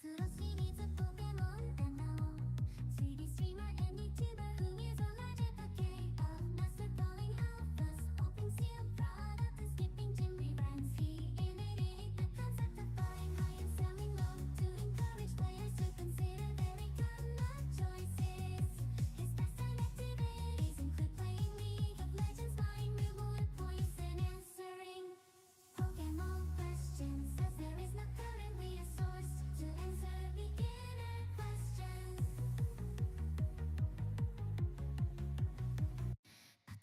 Patrouski needs a Pokemon and now 3D streamer and YouTuber who is a legend. Okay, master calling alphas, hoping see a product and skipping gym reruns. He innovated the concept of buying high and selling low to encourage players to consider very common choices. His pastime activities include playing League of Legends, buying reward points, and answering Pokemon questions, as there is not currently a source to answer beginner questions.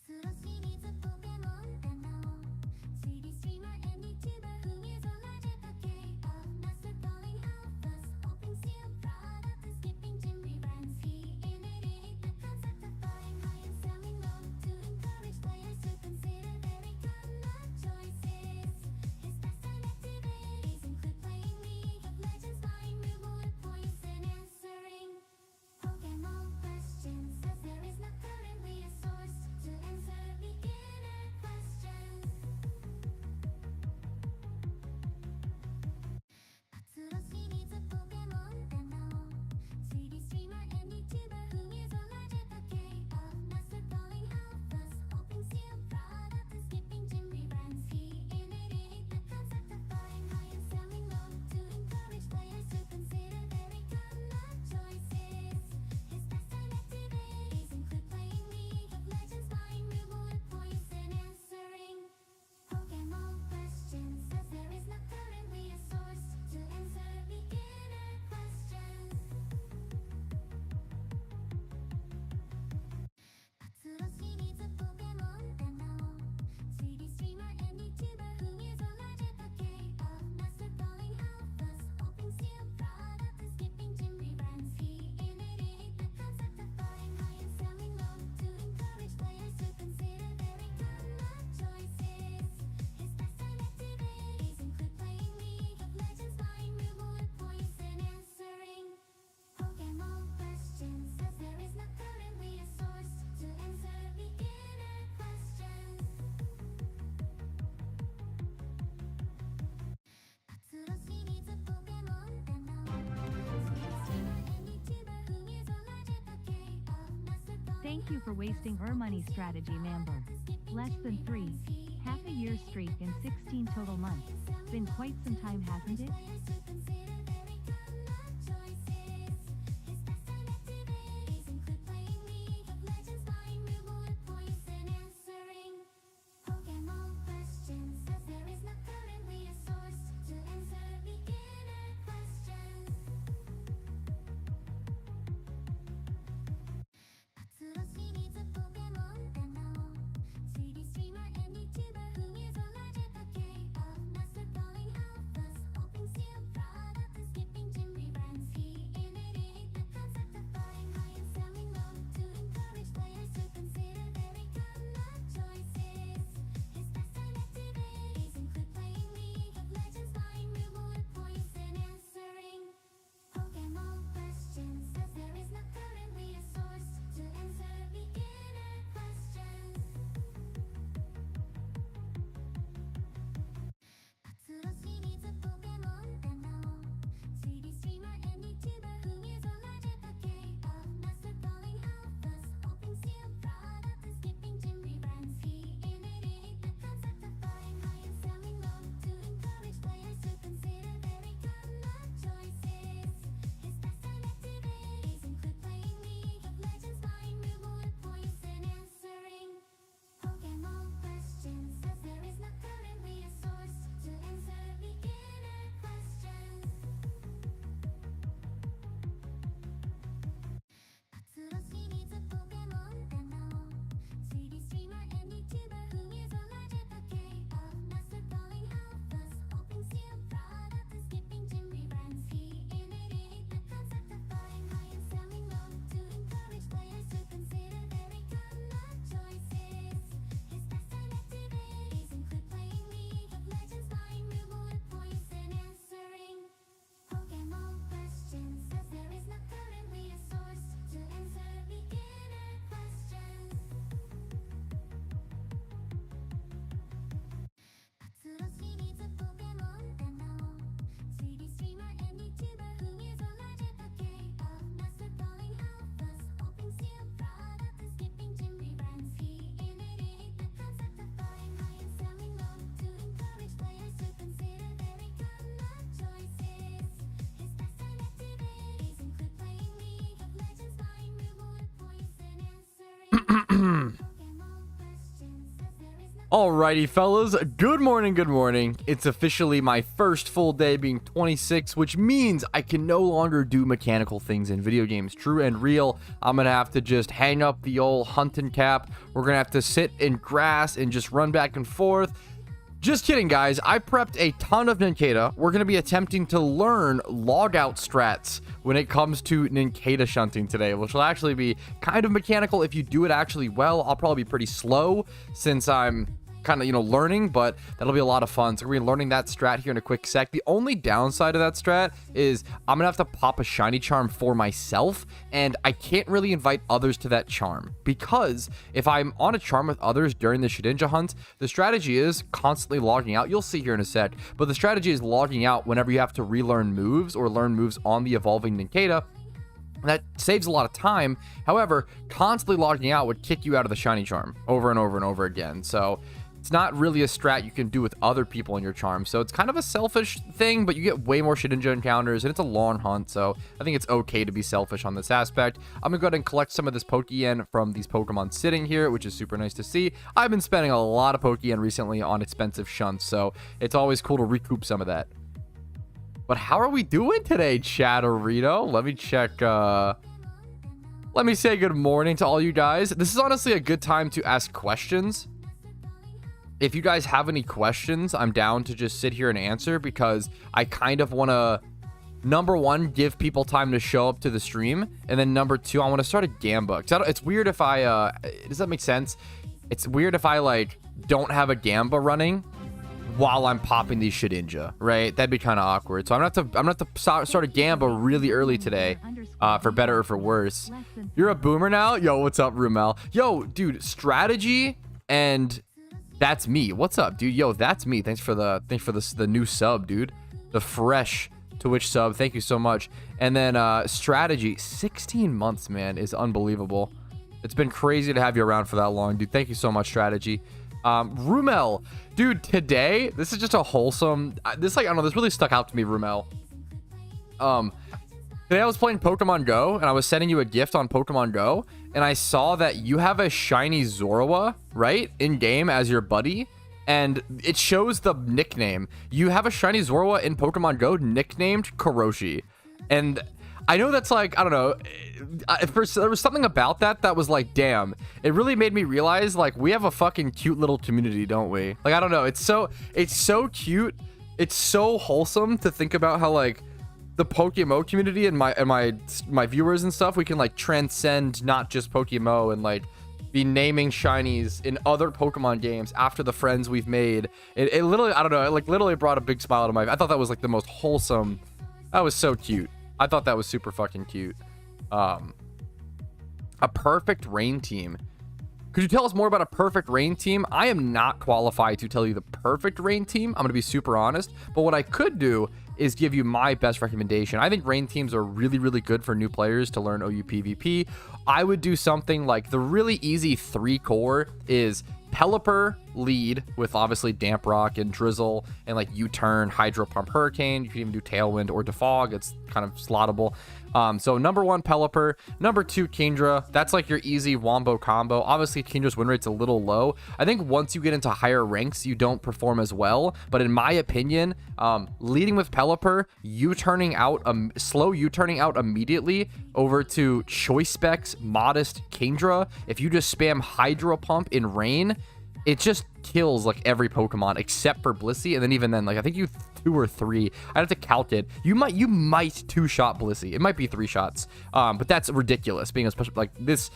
Patrouski needs a Pokemon and now 3D streamer and YouTuber who is a legend. Okay, master calling alphas, hoping see a product and skipping gym reruns. He innovated the concept of buying high and selling low to encourage players to consider very common choices. His pastime activities include playing League of Legends, buying reward points, and answering Pokemon questions, as there is not currently a source to answer beginner questions. Patrouski needs a Pokemon and now 3D streamer and YouTuber who is a legend. Okay, master calling alphas, hoping see a product and skipping gym reruns. He innovated the concept of buying high and selling low to encourage players to consider very common choices. His pastime activities include playing League of Legends, buying reward points, and answering Pokemon questions, as there is not currently a source to answer beginner questions. Patrouski needs a Pokemon and now 3D streamer and YouTuber who is a legend. Okay, master calling alphas, hoping see a product and skipping gym reruns. He innovated the concept of buying high and selling low to encourage players to consider very common choices. His pastime activities include playing League of Legends, buying reward points, and answering Pokemon questions, as there is not currently a source to answer beginner questions. Patrouski needs a Pokemon and now 3D streamer and YouTuber who is a legend. Okay, master calling Thank you for wasting her money strategy, member. Less than 3, half a year streak and 16 total months. Been quite some time, hasn't it? players to consider very common choices. His pastime activities include playing League of Legends, buying reward points, and answering Pokemon questions, as there is not currently a source to answer beginner questions. Patrouski needs a Pokemon and now 3D streamer and YouTuber who is a legend. Okay, master calling alphas, hoping see a product and Alrighty, fellas. Good morning, good morning. It's officially my first full day being 26, which means I can no longer do mechanical things in video games. True and real. I'm gonna have to just hang up the old hunting cap. We're gonna have to sit in grass and just run back and forth. Just kidding, guys. I prepped a ton of Ninkata. We're going to be attempting to learn logout strats when it comes to Ninkata shunting today, which will actually be kind of mechanical. If you do it actually well, I'll probably be pretty slow since I'm kind of, learning, but that'll be a lot of fun. So we're gonna be learning that strat here in a quick sec. The only downside of that strat is I'm gonna have to pop a shiny charm for myself, and I can't really invite others to that charm, because if I'm on a charm with others during the Shedinja hunt, the strategy is constantly logging out. You'll see here in a sec, but the strategy is logging out whenever you have to relearn moves or learn moves on the evolving Ninkata. That saves a lot of time. However, constantly logging out would kick you out of the shiny charm over and over and over again. So it's not really a strat you can do with other people in your charm. So it's kind of a selfish thing, but you get way more Shedinja encounters, and it's a long hunt. So I think it's okay to be selfish on this aspect. I'm going to go ahead and collect some of this Pokeyen from these Pokemon sitting here, which is super nice to see. I've been spending a lot of Pokeyen recently on expensive shunts, so it's always cool to recoup some of that. But how are we doing today, Chatterito? Let me check. Let me say good morning to all you guys. This is honestly a good time to ask questions. If you guys have any questions, I'm down to just sit here and answer, because I kind of want to, number one, give people time to show up to the stream, and then number two, I want to start a Gamba. It's weird if I, does that make sense? It's weird if I, like, don't have a Gamba running while I'm popping these Shedinja, right? That'd be kind of awkward. So I'm gonna have to start a Gamba really early today, for better or for worse. You're a boomer now? Yo, what's up, Rumel? Yo, dude, strategy and... that's me. What's up, dude? Yo, that's me. Thanks for the new sub, dude. The fresh Twitch sub. Thank you so much. And then strategy, 16 months, man, is unbelievable. It's been crazy to have you around for that long, dude. Thank you so much, strategy. Rumel, dude, today, this is just a wholesome, this, like, I don't know, this really stuck out to me, Rumel. Today I was playing Pokemon Go, and I was sending you a gift on Pokemon Go, and I saw that you have a shiny Zorua, right, in game as your buddy, and it shows the nickname. You have a shiny Zorua in Pokemon Go nicknamed Kuroshi, and I know that's, like, I don't know, there was something about that was like, damn, it really made me realize, like, we have a fucking cute little community, don't we? Like, I don't know, it's so cute, it's so wholesome to think about how, like, the PokeMMO community and my viewers and stuff, we can, like, transcend not just PokeMMO and, like, be naming shinies in other Pokemon games after the friends we've made. It literally, I don't know, it, like, literally brought a big smile to my... I thought that was, like, the most wholesome... That was so cute. I thought that was super fucking cute. A perfect rain team. Could you tell us more about a perfect rain team? I am not qualified to tell you the perfect rain team. I'm going to be super honest. But what I could do is give you my best recommendation. I think rain teams are really, really good for new players to learn OU PvP. I would do something like the really easy 3 core is Pelipper lead with obviously Damp Rock and Drizzle and, like, U-turn, Hydro Pump, Hurricane. You can even do Tailwind or Defog. It's kind of slottable. So number 1, Pelipper. Number 2, Kingdra. That's like your easy wombo combo. Obviously, Kingdra's win rate's a little low. I think once you get into higher ranks, you don't perform as well. But in my opinion, leading with Pelipper, slow U-turning out immediately over to Choice Specs, Modest, Kingdra. If you just spam Hydro Pump in Rain, it just kills, like, every Pokemon except for Blissey. And then even then, like, I think you 2 or 3. I'd have to count it. You might 2-shot Blissey. It might be 3 shots. But that's ridiculous, being a special, like, this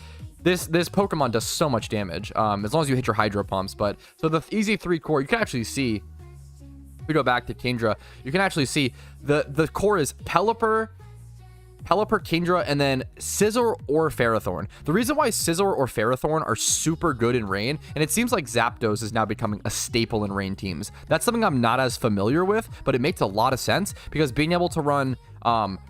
Pokemon does so much damage, as long as you hit your Hydro Pumps. But so the easy 3 core, you can actually see, if we go back to Kingdra, you can actually see the core is Pelipper, Kingdra, and then Scizor or Ferrothorn. The reason why Scizor or Ferrothorn are super good in Rain, and it seems like Zapdos is now becoming a staple in Rain teams. That's something I'm not as familiar with, but it makes a lot of sense, because being able to run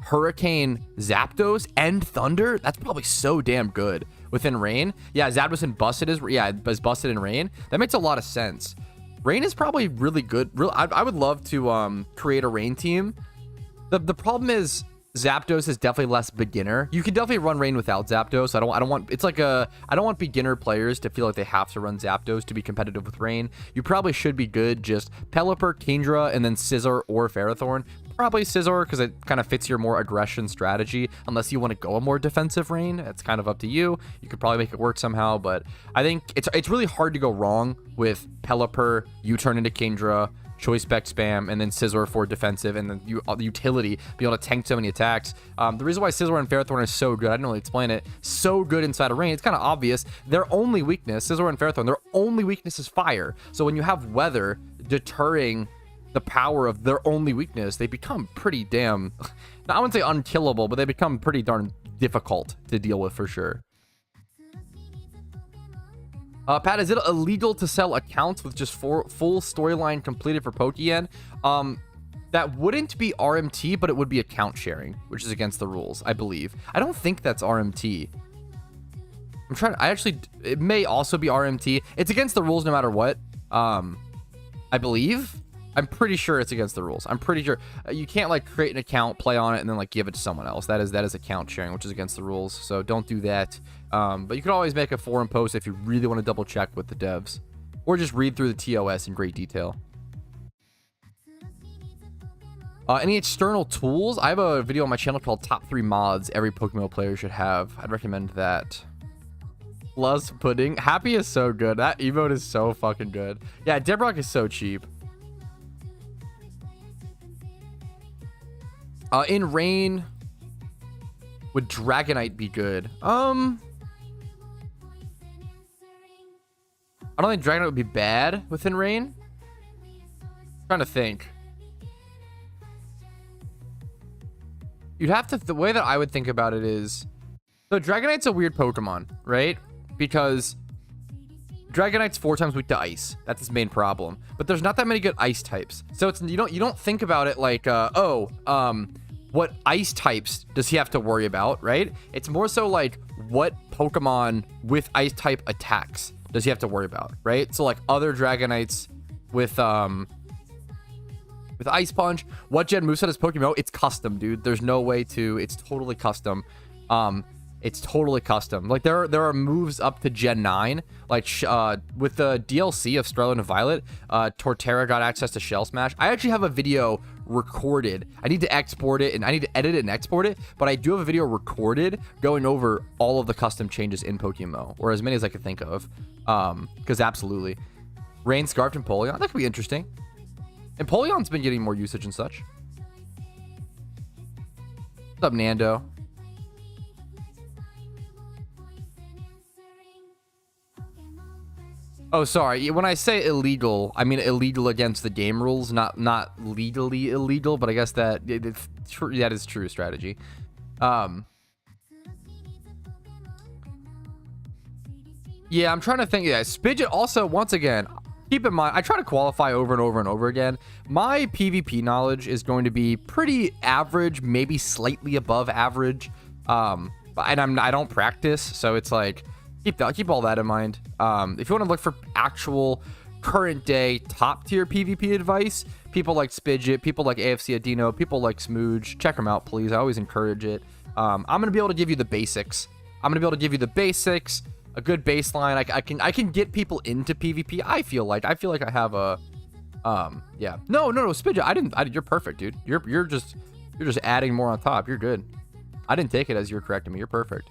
Hurricane, Zapdos, and Thunder, that's probably so damn good within Rain. Yeah, Zapdos and Busted is busted in Rain. That makes a lot of sense. Rain is probably really good. I would love to create a Rain team. The problem is, Zapdos is definitely less beginner. You can definitely run Rain without Zapdos. I don't want, it's like I don't want beginner players to feel like they have to run Zapdos to be competitive with Rain. You probably should be good just Pelipper, Kingdra, and then Scizor or Ferrothorn. Probably Scizor because it kind of fits your more aggression strategy, unless you want to go a more defensive Rain. It's kind of up to you. You could probably make it work somehow, but I think it's really hard to go wrong with Pelipper, U-turn into Kingdra, Choice Spec spam, and then Scizor for defensive, and then the utility, be able to tank so many attacks. The reason why Scizor and Ferrothorn are so good, I didn't really explain it, so good inside of Rain, it's kind of obvious. Their only weakness, Scizor and Ferrothorn, their only weakness is fire. So when you have weather deterring the power of their only weakness, they become pretty damn, I wouldn't say unkillable, but they become pretty darn difficult to deal with for sure. Pat, is it illegal to sell accounts with just full storyline completed for Pokeyen? That wouldn't be RMT, but it would be account sharing, which is against the rules, I believe. I don't think that's RMT. It may also be RMT. It's against the rules no matter what. I believe. I'm pretty sure it's against the rules. I'm pretty sure you can't like create an account, play on it, and then like give it to someone else. That is account sharing, which is against the rules. So don't do that. But you can always make a forum post if you really want to double check with the devs, or just read through the TOS in great detail. Any external tools? I have a video on my channel called Top 3 Mods Every PokeMMO Player Should Have. I'd recommend that. Plus Pudding. Happy is so good. That emote is so fucking good. Yeah, Debrock is so cheap. In Rain, would Dragonite be good? I don't think Dragonite would be bad within Rain. Trying to think. You'd have to, the way that I would think about it is, so Dragonite's a weird Pokemon, right? Because Dragonite's 4 times weak to ice. That's its main problem. But there's not that many good ice types. So it's you don't think about it like what ice types does he have to worry about, right? It's more so like what Pokemon with ice type attacks does he have to worry about, right? So like other Dragonites with Ice Punch, what gen moveset is PokeMMO? It's custom, dude. There's no way to, it's totally custom. It's totally custom. Like there are moves up to Gen 9. Like with the DLC of Scarlet and Violet, Torterra got access to Shell Smash. I actually have a video recorded. I need to export it and I need to edit it and export it, but I do have a video recorded going over all of the custom changes in PokeMMO, or as many as I could think of. Because absolutely. Rain, Scarfed, and Polion. That could be interesting. And Polion's been getting more usage and such. What's up, Nando? Oh, sorry. When I say illegal, I mean illegal against the game rules, not legally illegal. But I guess that that is true strategy. Yeah, I'm trying to think. Yeah, Spidget also, once again, keep in mind, I try to qualify over and over and over again. My PvP knowledge is going to be pretty average, maybe slightly above average. And I don't practice, so it's like keep all that in mind. If you want to look for actual current day top tier PvP advice, people like Spidget, people like AFC Adino, people like Smooge, check them out, please. I always encourage it. I'm gonna be able to give you the basics. A good baseline. I can get people into PvP. I feel like I have a yeah. No, Spidget, you're perfect, dude. You're just adding more on top. You're good. I didn't take it as you were correcting me. You're perfect.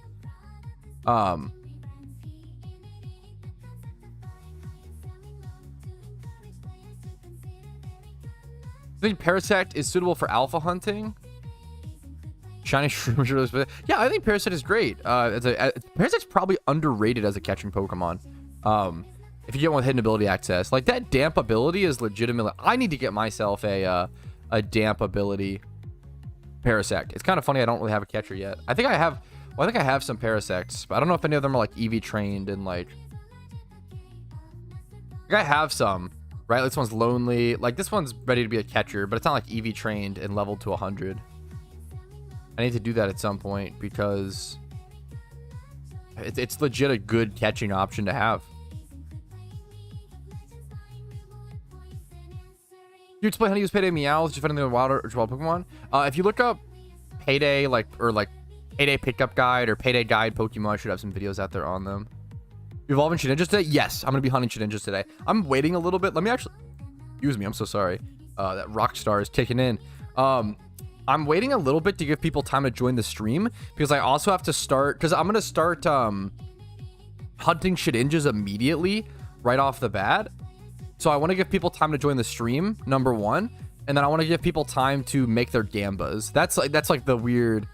I think Parasect is suitable for alpha hunting. Shiny Shroom. Yeah, I think Parasect is great. Parasect's probably underrated as a catching Pokemon. If you get one with hidden ability access, like that damp ability is legitimately. I need to get myself a damp ability Parasect. It's kind of funny I don't really have a catcher yet. I think I have. Well, I think I have some Parasects, but I don't know if any of them are like EV trained and like. I have some. Right, this one's lonely. Like this one's ready to be a catcher, but it's not like EV trained and leveled to 100. I need to do that at some point because it's legit a good catching option to have. You explain how to use Payday Meows defending the wild or wild Pokemon. If you look up payday or payday pickup guide or payday guide Pokemon. I should have some videos out there on them. Evolving Shedinjas today? Yes, I'm gonna be hunting Shedinjas today. I'm waiting a little bit. Let me actually, excuse me, I'm so sorry. That Rockstar is kicking in. I'm waiting a little bit to give people time to join the stream because I also have to start, because I'm gonna start hunting Shedinjas immediately right off the bat. So I want to give people time to join the stream, number one, and then I want to give people time to make their gambas. That's like the weird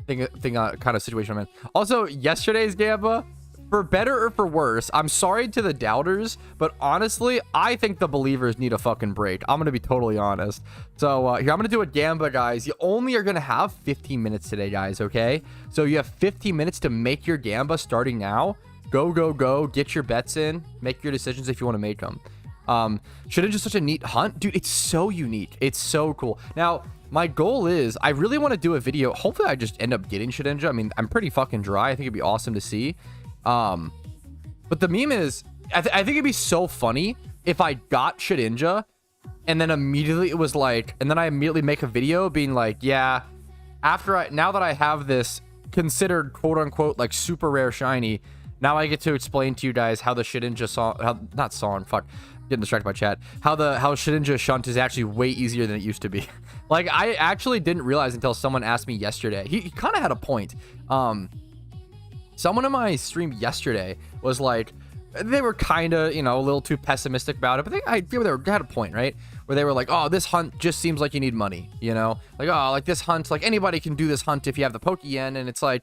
thing kind of situation I'm in. Also, yesterday's gamba, for better or for worse, I'm sorry to the doubters, but honestly, I think the believers need a fucking break. I'm gonna be totally honest. So here, I'm gonna do a gamba, guys. You only are gonna have 15 minutes today, guys, okay? So you have 15 minutes to make your gamba starting now. Go, get your bets in, make your decisions if you want to make them. Shedinja is such a neat hunt, dude. It's so unique, it's so cool. Now my goal is, I really want to do a video. Hopefully I just end up getting Shedinja. I mean, I'm pretty fucking dry. I think it'd be awesome to see. But the meme is, I think it'd be so funny if I got Shedinja and then immediately it was like, and then I immediately make a video being like, yeah, now that I have this considered quote unquote like super rare shiny, now I get to explain to you guys how the Shedinja getting distracted by chat, how Shedinja Shunt is actually way easier than it used to be. Like, I actually didn't realize until someone asked me yesterday. He kind of had a point. Someone in my stream yesterday was like, they were kind of, you know, a little too pessimistic about it, but they had a point, right? Where they were like, oh, this hunt just seems like you need money, you know? Like, oh, like this hunt, like anybody can do this hunt if you have the Pokeyen, and it's like,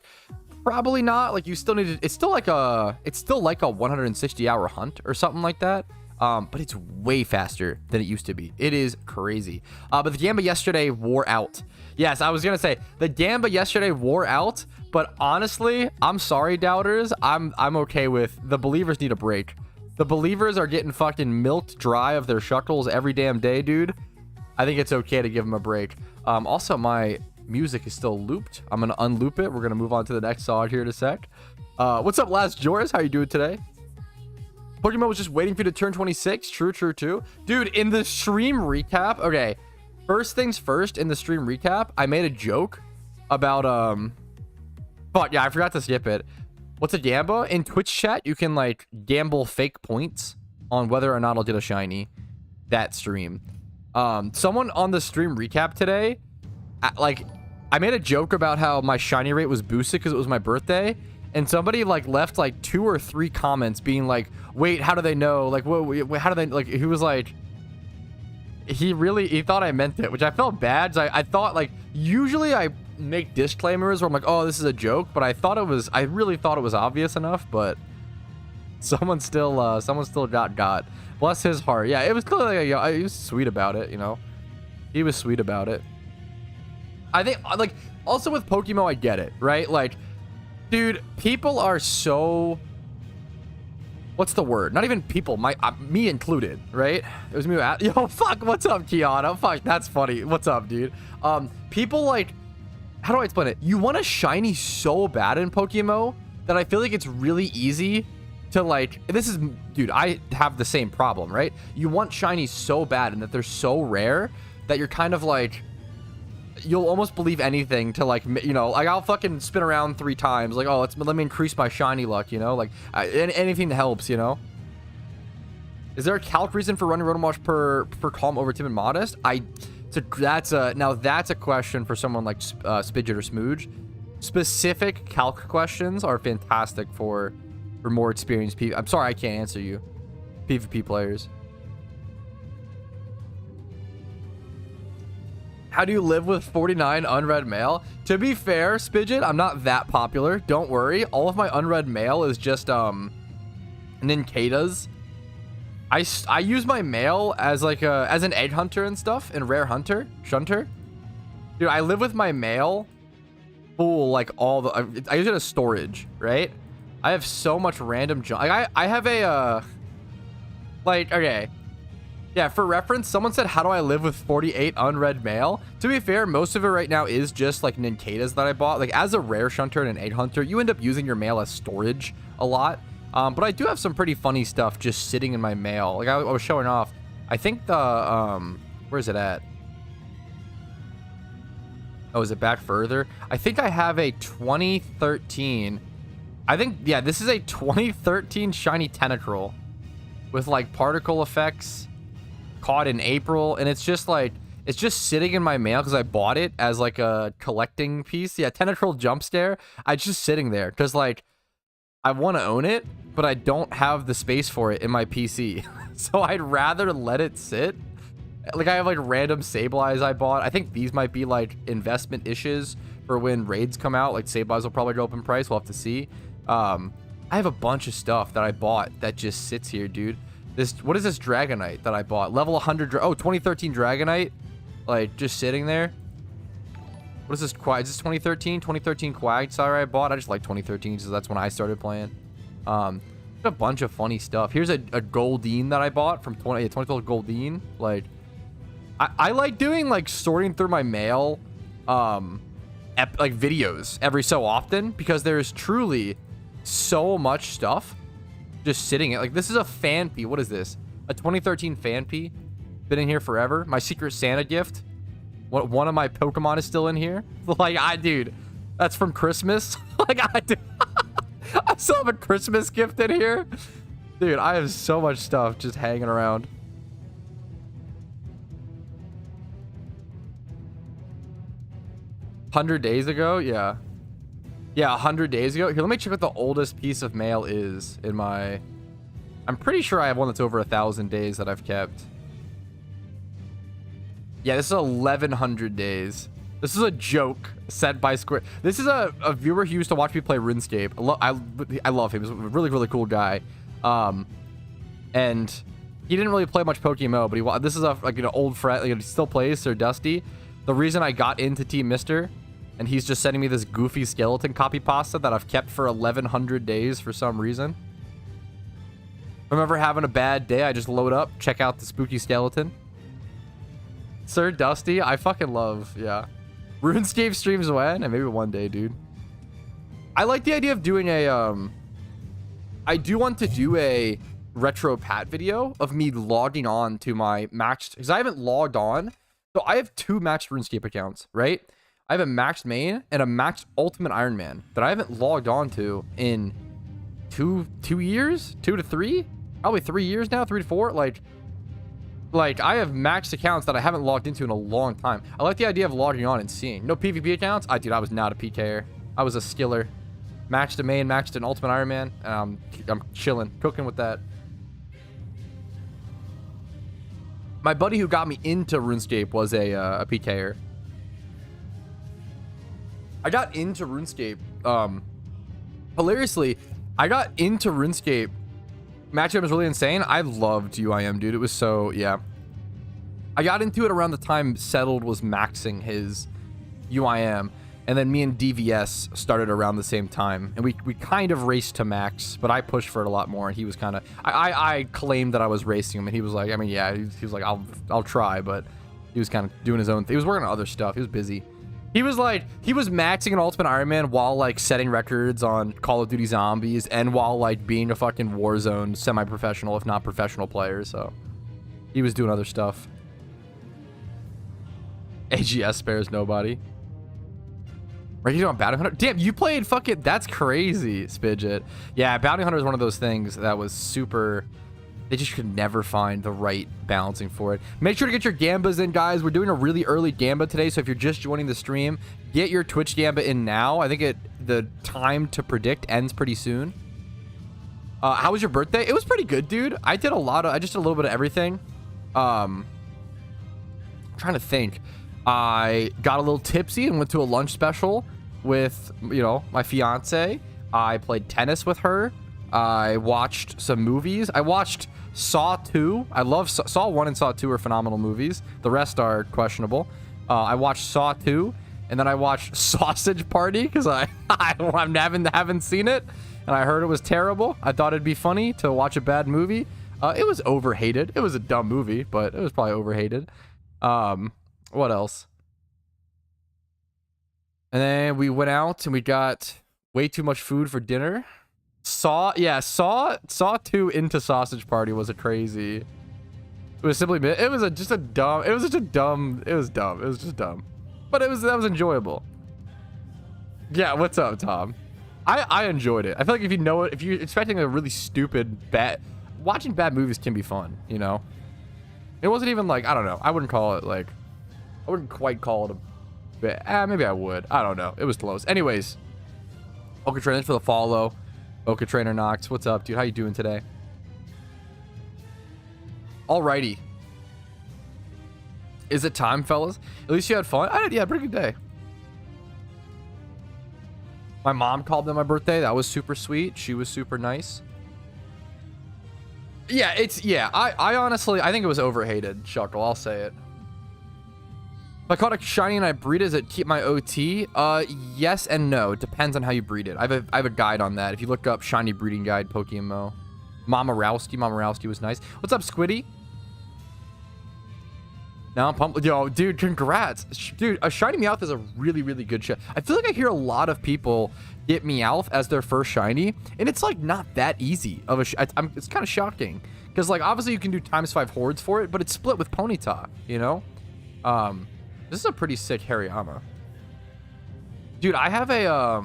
probably not. Like, you still need to, it's still like a 160-hour hunt or something like that. But it's way faster than it used to be. It is crazy. But the gamba yesterday wore out. Yes, I was gonna say the gamba yesterday wore out, but honestly, I'm sorry, doubters. I'm okay with, the believers need a break. The believers are getting fucking milked dry of their shuckles every damn day, dude. I think it's okay to give them a break. Also, my music is still looped. I'm gonna unloop it. We're gonna move on to the next song here in a sec. What's up, Last Joris? How you doing today? Pokemon was just waiting for you to turn 26. True. Dude, in the stream recap, okay, first things first, in the stream recap, I made a joke about, fuck, yeah, I forgot to skip it. What's a gamba? In Twitch chat, you can, like, gamble fake points on whether or not I'll get a shiny that stream. Someone on the stream recap today, I made a joke about how my shiny rate was boosted because it was my birthday. And somebody like left like 2 or 3 comments being like, wait, how do they know? Like, what, how do they, like, he was like, he thought I meant it, which I felt bad. I thought, like, usually I make disclaimers where I'm like, oh, this is a joke, but I really thought it was obvious enough, but someone still got. Bless his heart. Yeah, it was clearly, he was sweet about it, you know? He was sweet about it. I think, like, also with Pokemon, I get it, right? Like, dude, people are so, what's the word? Not even people, me included, right? It was me. Yo, fuck, what's up, Kiana? Fuck, that's funny. What's up, dude? People, like, how do I explain it? You want a shiny so bad in Pokemon that I feel like it's really easy to, like, dude, I have the same problem, right? You want shinies so bad and that they're so rare that you're kind of like, you'll almost believe anything to, like, you know, like, I'll fucking spin around 3 times, like, oh, let me increase my shiny luck, you know, like, anything that helps, you know. Is there a calc reason for running Rotom per calm over timid modest? Now that's a question for someone like Spidget or Smooge. Specific calc questions are fantastic for more experienced people. I'm sorry I can't answer you, PvP players. How do you live with 49 unread mail? To be fair, Spidget, I'm not that popular. Don't worry. All of my unread mail is just Ninkadas. I use my mail as like as an egg hunter and stuff, and rare shunter. Dude, I live with my mail full, like, I use it as storage, right? I have so much random junk. Like, I have a like, okay. Yeah, for reference, someone said, how do I live with 48 unread mail? To be fair, most of it right now is just, like, Ninkadas that I bought. Like, as a rare shunter and an egg hunter, you end up using your mail as storage a lot. But I do have some pretty funny stuff just sitting in my mail. Like, I was showing off. I think the, where is it at? Oh, is it back further? I think I have a 2013. I think, yeah, this is a 2013 shiny Tentacruel with like particle effects, caught in April. And it's just like, it's just sitting in my mail because I bought it as like a collecting piece. Yeah, Tentacruel Jump Stare. It's just sitting there because like I want to own it, but I don't have the space for it in my PC. So I'd rather let it sit. Like I have like random Sableyes I bought. I think these might be like investment issues for when raids come out. Like Sableyes will probably go up in price. We'll have to see. I have a bunch of stuff that I bought that just sits here, dude. What is this Dragonite that I bought? Level 100. Oh, 2013 Dragonite. Like just sitting there. What is this? Is this 2013? 2013 Quagsire I bought. I just like 2013 because that's when I started playing. A bunch of funny stuff. Here's a Goldeen that I bought from 2012 Goldeen. Like I like doing like sorting through my mail like videos every so often because there's truly so much stuff just sitting it. Like this is a Fanpy. What is this? A 2013 Fanpy. Been in here forever. My Secret Santa gift. One of my Pokemon is still in here. Like dude, that's from Christmas. Like I still have a Christmas gift in here. Dude, I have so much stuff just hanging around. 100 days ago? Yeah. Yeah, 100 days ago. Here, let me check what the oldest piece of mail is in my... I'm pretty sure I have one that's over 1,000 days that I've kept. Yeah, this is 1,100 days. This is a joke set by Square. This is a viewer who used to watch me play RuneScape. I love him. He's a really, really cool guy. And he didn't really play much PokeMMO, but this is like an old friend. Like, he still plays Sir Dusty. The reason I got into Team Mister, and he's just sending me this goofy skeleton copy pasta that I've kept for 1,100 days for some reason. Remember having a bad day, I just load up, check out the spooky skeleton. Sir Dusty, I fucking love, yeah. RuneScape streams when? And maybe one day, dude. I like the idea of doing a, I do want to do a retro Pat video of me logging on to my maxed, because I haven't logged on. So I have 2 maxed RuneScape accounts, right? I have a maxed main and a maxed Ultimate Iron Man that I haven't logged on to in two years, 2 to 3, probably 3 years now, 3 to 4. Like I have maxed accounts that I haven't logged into in a long time. I like the idea of logging on and seeing. No PvP accounts? Dude, I was not a PKer. I was a skiller. Maxed a main, maxed an Ultimate Iron Man. I'm chilling, cooking with that. My buddy who got me into RuneScape was a PKer. I got into RuneScape. Hilariously, I got into RuneScape. Matchup is really insane. I loved UIM, dude. It was so, yeah. I got into it around the time Settled was maxing his UIM. And then me and DVS started around the same time. And we kind of raced to max, but I pushed for it a lot more. And he was kind of... I claimed that I was racing him. And he was like, I mean, yeah, he was like, I'll try. But he was kind of doing his own thing. He was working on other stuff. He was busy. He was like, he was maxing an Ultimate Iron Man while like setting records on Call of Duty Zombies and while like being a fucking Warzone semi-professional, if not professional player. So he was doing other stuff. AGS spares nobody. Right, you doing Bounty Hunter? Damn, you played fucking... That's crazy, Spidget. Yeah, Bounty Hunter is one of those things that was super... They just could never find the right balancing for it. Make sure to get your Gambas in, guys. We're doing a really early Gamba today, so if you're just joining the stream, get your Twitch Gamba in now. I think the time to predict ends pretty soon. How was your birthday? It was pretty good, dude. I just did a little bit of everything. I'm trying to think. I got a little tipsy and went to a lunch special with, my fiance. I played tennis with her. I watched some movies. I watched Saw 2. I love Saw 1 and Saw 2 are phenomenal movies. The rest are questionable. I watched Saw 2, and then I watched Sausage Party because I haven't seen it, and I heard it was terrible. I thought it'd be funny to watch a bad movie. It was overhated. It was a dumb movie, but it was probably overhated. What else? And then we went out and we got way too much food for dinner. Saw 2 into Sausage Party was a crazy. It was just dumb. It was just dumb. But that was enjoyable. Yeah, what's up, Tom? I enjoyed it. I feel like if you know it, if you're expecting a really stupid watching bad movies can be fun, you know? It wasn't even like, I don't know. I wouldn't call it like, I wouldn't quite call it a bad, maybe I would. I don't know. It was close. Anyways, Poke Trainer for the follow. Poke Trainer Knox, what's up, dude? How you doing today? Alrighty. Is it time, fellas? At least you had fun? I did, yeah, pretty good day. My mom called me on my birthday. That was super sweet. She was super nice. Yeah, I honestly, I think it was overhated, Shuckle. I'll say it. If I caught a shiny and I breed it, does it keep my OT? Yes and no. It depends on how you breed it. I have a guide on that. If you look up shiny breeding guide, PokeMMO. Mama Rowski was nice. What's up, Squiddy? Now I'm pumped. Yo, dude, congrats. Dude, a shiny Meowth is a really, really good shot. I feel like I hear a lot of people get Meowth as their first shiny, and it's like not that easy of a it's kind of shocking. Because like obviously you can do ×5 hordes for it, but it's split with Ponyta, you know? This is a pretty sick Hariyama. Dude, I have a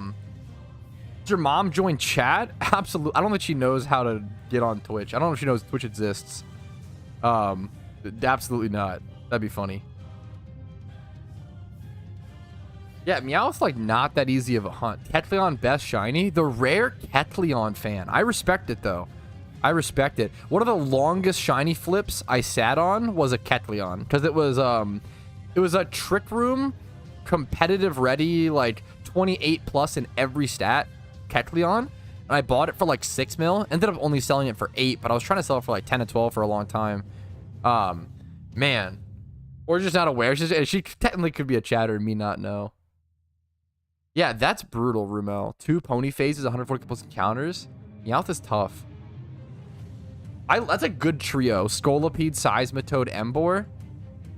did your mom join chat? Absolutely. I don't think she knows how to get on Twitch. I don't know if she knows Twitch exists. Absolutely not. That'd be funny. Yeah, Meowth's like not that easy of a hunt. Kecleon best shiny. The rare Kecleon fan. I respect it though. I respect it. One of the longest shiny flips I sat on was a Kecleon because it was a Trick Room competitive ready, like 28 plus in every stat Kecleon, and I bought it for like 6 mil. Ended up only selling it for 8, but I was trying to sell it for like 10 to 12 for a long time. Man, or just not aware. She technically could be a chatter and me not know. Yeah, that's brutal, Rumel. 2 pony phases, 140 plus encounters. Meowth is tough. That's a good trio. Scolipede, Seismitoad, Emboar.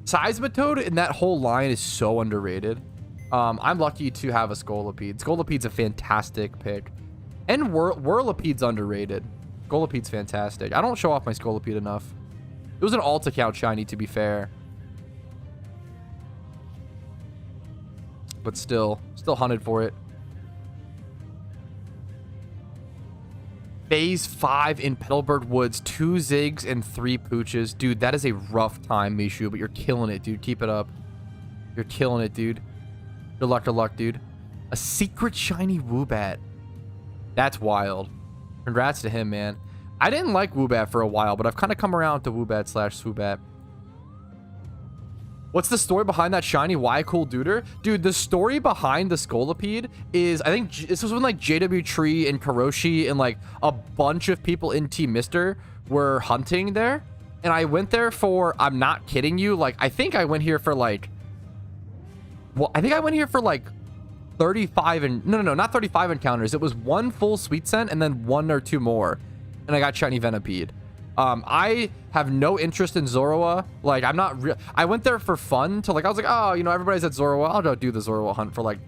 Seismitoad in that whole line is so underrated. I'm lucky to have a Scolipede. Scolipede's a fantastic pick. And Whirlipede's underrated. Scolipede's fantastic. I don't show off my Scolipede enough. It was an alt account shiny, to be fair. But still hunted for it. Phase 5 in Petalburg Woods, 2 Zigs and 3 Pooches. Dude, that is a rough time, Mishu, but you're killing it, dude. Keep it up. You're killing it, dude. Good luck, dude. A secret shiny Woobat. That's wild. Congrats to him, man. I didn't like Woobat for a while, but I've kind of come around to Woobat/Swoobat. What's the story behind that shiny? Why cool duder? Dude, the story behind the Scolipede is, I think this was when like JW Tree and Karoshi and like a bunch of people in Team Mister were hunting there. And I went there for, I'm not kidding you, like I think I went here for like, well, I think I went here for like 35 and, no, not 35 encounters. It was 1 full Sweet Scent and then 1 or 2 more. And I got shiny Venipede. I have no interest in Zorua. Like, I'm not real. I went there for fun to like, I was like, oh, you know, everybody's at Zorua. I'll go do the Zorua hunt for like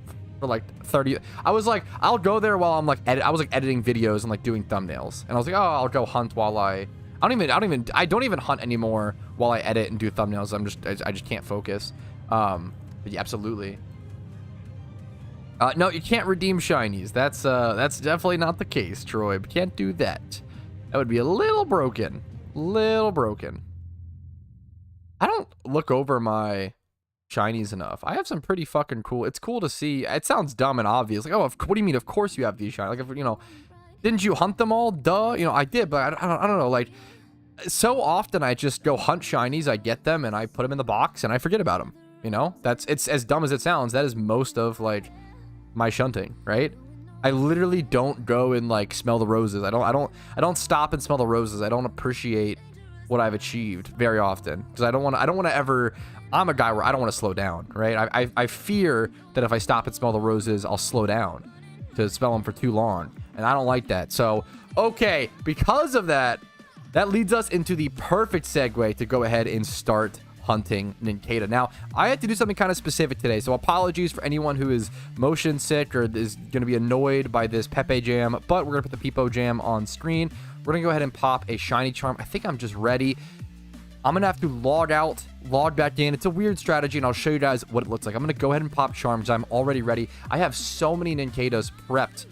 30. I was like, I'll go there while I'm like, I was like editing videos and like doing thumbnails. And I was like, oh, I'll go hunt while I don't even hunt anymore while I edit and do thumbnails. I just can't focus. But yeah, absolutely. No, you can't redeem shinies. That's definitely not the case, Troy. We can't do that. That would be a little broken. I don't look over my shinies enough. I have some pretty fucking cool. It's cool to see. It sounds dumb and obvious. Like, oh, what do you mean? Of course you have these shinies. Like, if, you know, didn't you hunt them all? Duh. You know, I did, but I don't know. Like, so often I just go hunt shinies. I get them and I put them in the box and I forget about them. You know, it's as dumb as it sounds. That is most of like my shunting, right? I literally don't go and like smell the roses. I don't stop and smell the roses. I don't appreciate what I've achieved very often because I don't want to ever. I'm a guy where I don't want to slow down, right? I fear that if I stop and smell the roses, I'll slow down to smell them for too long, and I don't like that. So okay, because of that, that leads us into the perfect segue to go ahead and start hunting Nincada. Now, I had to do something kind of specific today, so apologies for anyone who is motion sick or is going to be annoyed by this Pepe Jam, but we're going to put the Peepo Jam on screen. We're going to go ahead and pop a shiny charm. I think I'm just ready. I'm going to have to log out log back in. It's a weird strategy, and I'll show you guys what it looks like. I'm going to go ahead and pop charms. I'm already ready. I have so many Ninkados prepped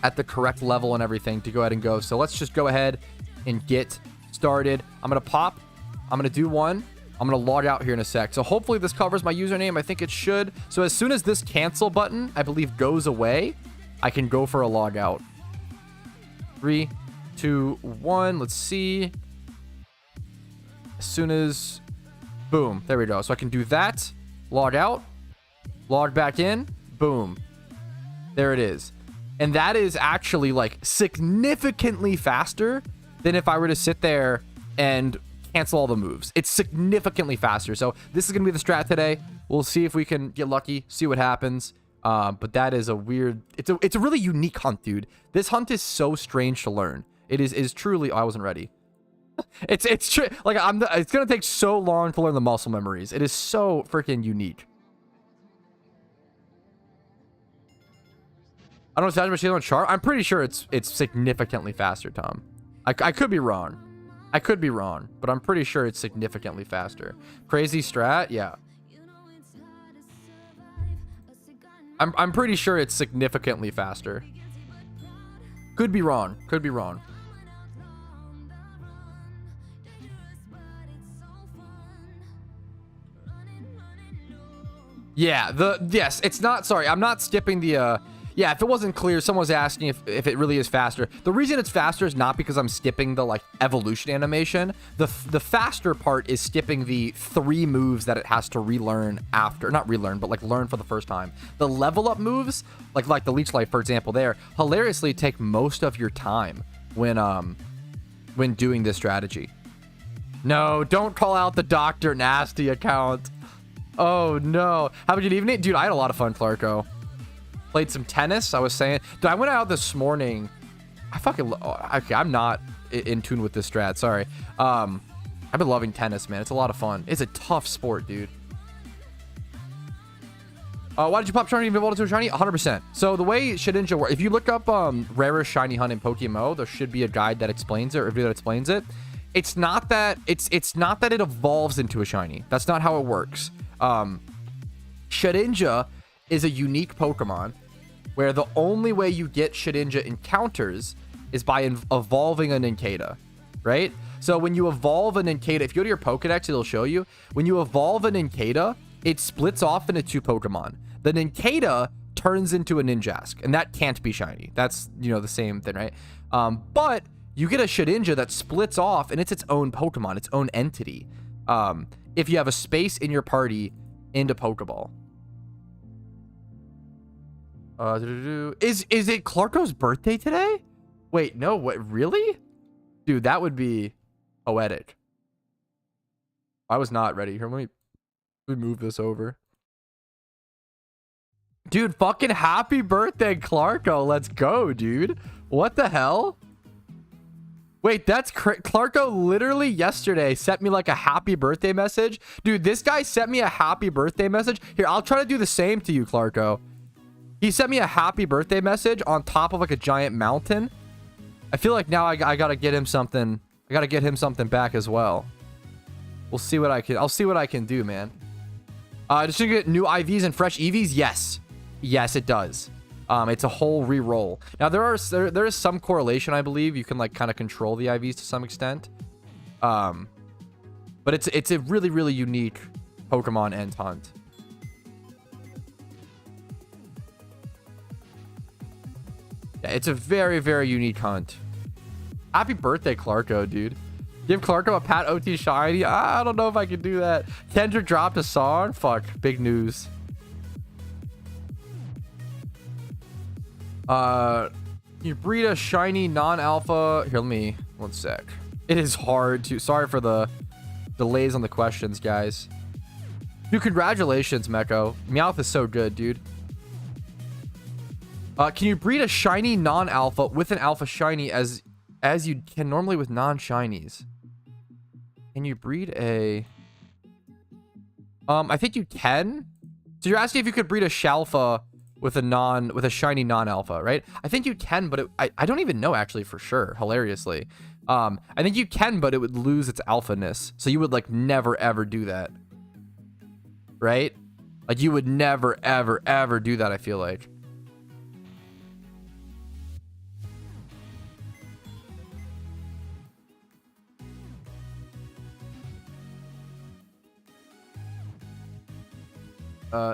at the correct level and everything to go ahead and go. So let's just go ahead and get started. I'm going to pop. I'm going to do one. I'm going to log out here in a sec. So hopefully this covers my username. I think it should. So as soon as this cancel button, I believe, goes away, I can go for a log out. 3, 2, 1. Let's see. As soon as... Boom. There we go. So I can do that. Log out. Log back in. Boom. There it is. And that is actually like significantly faster than if I were to sit there and cancel all the moves. It's significantly faster. So this is going to be the strat today. We'll see if we can get lucky, see what happens. But that is a weird... It's a really unique hunt, dude. This hunt is so strange to learn. It is truly... Oh, I wasn't ready. It's it's going to take so long to learn the muscle memories. It is so freaking unique. I don't know if that's machine on chart. I'm pretty sure it's significantly faster, Tom. I could be wrong. I could be wrong, but I'm pretty sure it's significantly faster. Crazy strat, yeah. I'm pretty sure it's significantly faster. Could be wrong. Could be wrong. Yeah, yes, it's not, sorry, I'm not skipping the, yeah, if it wasn't clear, someone was asking if it really is faster. The reason it's faster is not because I'm skipping the, like, evolution animation. The faster part is skipping the 3 moves that it has to relearn after. Not relearn, but, like, learn for the first time. The level up moves, like the Leech Life, for example, there, hilariously take most of your time when doing this strategy. No, don't call out the Dr. Nasty account. Oh, no. How about you evening? Dude, I had a lot of fun, Clarko. Played some tennis, I was saying. Dude, I went out this morning. Okay, I'm not in tune with this strat. Sorry. I've been loving tennis, man. It's a lot of fun. It's a tough sport, dude. Why did you pop shiny and evolve to a shiny? 100%. So the way Shedinja works, if you look up rarest shiny hunt in PokeMMO, there should be a guide that explains it, or a video that explains it. It's not that it evolves into a shiny. That's not how it works. Shedinja is a unique Pokemon where the only way you get Shedinja encounters is by evolving a Ninkata, right? So when you evolve a Ninkata, if you go to your Pokedex, it'll show you. When you evolve a Ninkata, it splits off into 2 Pokemon. The Ninkata turns into a Ninjask, and that can't be shiny. That's, you know, the same thing, right? But you get a Shedinja that splits off, and it's its own Pokemon, its own entity. If you have a space in your party into Pokeball. Is it Clarko's birthday today? Wait, no, what, really? Dude, that would be poetic. I was not ready. Here, let me move this over. Dude, fucking happy birthday, Clarko. Let's go, dude. What the hell? Wait, that's Clarko literally yesterday sent me like a happy birthday message. Dude, this guy sent me a happy birthday message. Here, I'll try to do the same to you, Clarko. He sent me a happy birthday message on top of like a giant mountain. I feel like now I gotta get him something. I gotta get him something back as well. We'll see what I can. I'll see what I can do, man. Does she get new IVs and fresh EVs? Yes. Yes, it does. It's a whole re-roll. Now there is some correlation, I believe. You can like kind of control the IVs to some extent. But it's a really, really unique Pokemon end hunt. Yeah, it's a very, very unique hunt. Happy birthday, Clarko, dude. Give Clarko a Pat OT shiny. I don't know if I can do that. Kendrick dropped a song. Fuck, big news. You breed a shiny non-alpha. Here, let me, one sec. It is hard to, sorry for the delays on the questions, guys. Dude, congratulations, Meko. Meowth is so good, dude. Can you breed a shiny non-alpha with an alpha shiny as you can normally with non-shinies? Can you breed a... I think you can. So you're asking if you could breed a Shalfa with a shiny non-alpha, right? I think you can, but I don't even know actually for sure, hilariously. I think you can, but it would lose its alphaness. So you would like never ever do that. Right? Like you would never ever ever do that, I feel like.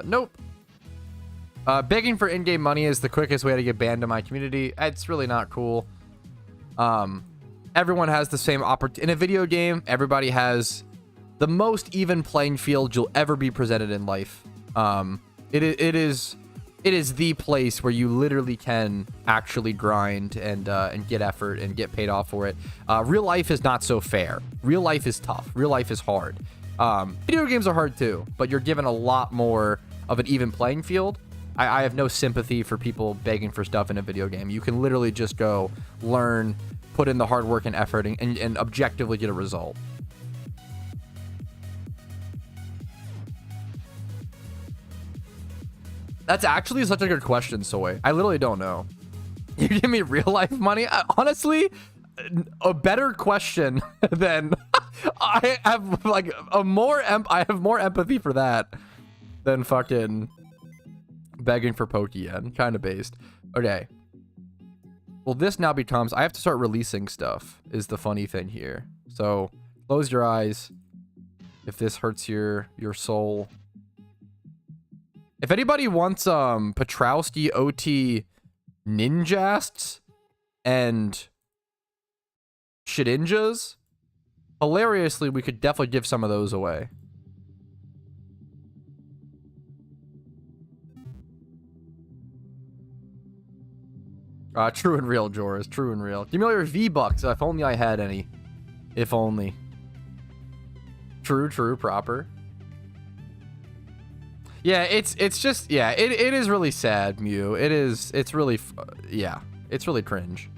Nope. Begging for in-game money is the quickest way to get banned in my community. It's really not cool. Everyone has the same opportunity. In a video game, everybody has the most even playing field you'll ever be presented in life. It is the place where you literally can actually grind and get effort and get paid off for it. Real life is not so fair. Real life is tough. Real life is hard. Video games are hard too, but you're given a lot more of an even playing field. I have no sympathy for people begging for stuff in a video game. You can literally just go learn, put in the hard work and effort, and objectively get a result. That's actually such a good question, Soy. I literally don't know. You give me real life money? Honestly, a better question than I have like I have more empathy for that than fucking begging for Pokeyen, kind of based. Okay. Well, this now becomes I have to start releasing stuff is the funny thing here. So close your eyes if this hurts your soul. If anybody wants Patrouski OT ninjasts and shidinjas, hilariously, we could definitely give some of those away. True and real, Joris. True and real. Give me all your V-Bucks. If only I had any. If only. True, proper. Yeah, it's just, yeah, it is really sad, Mew. It's really, yeah, it's really cringe.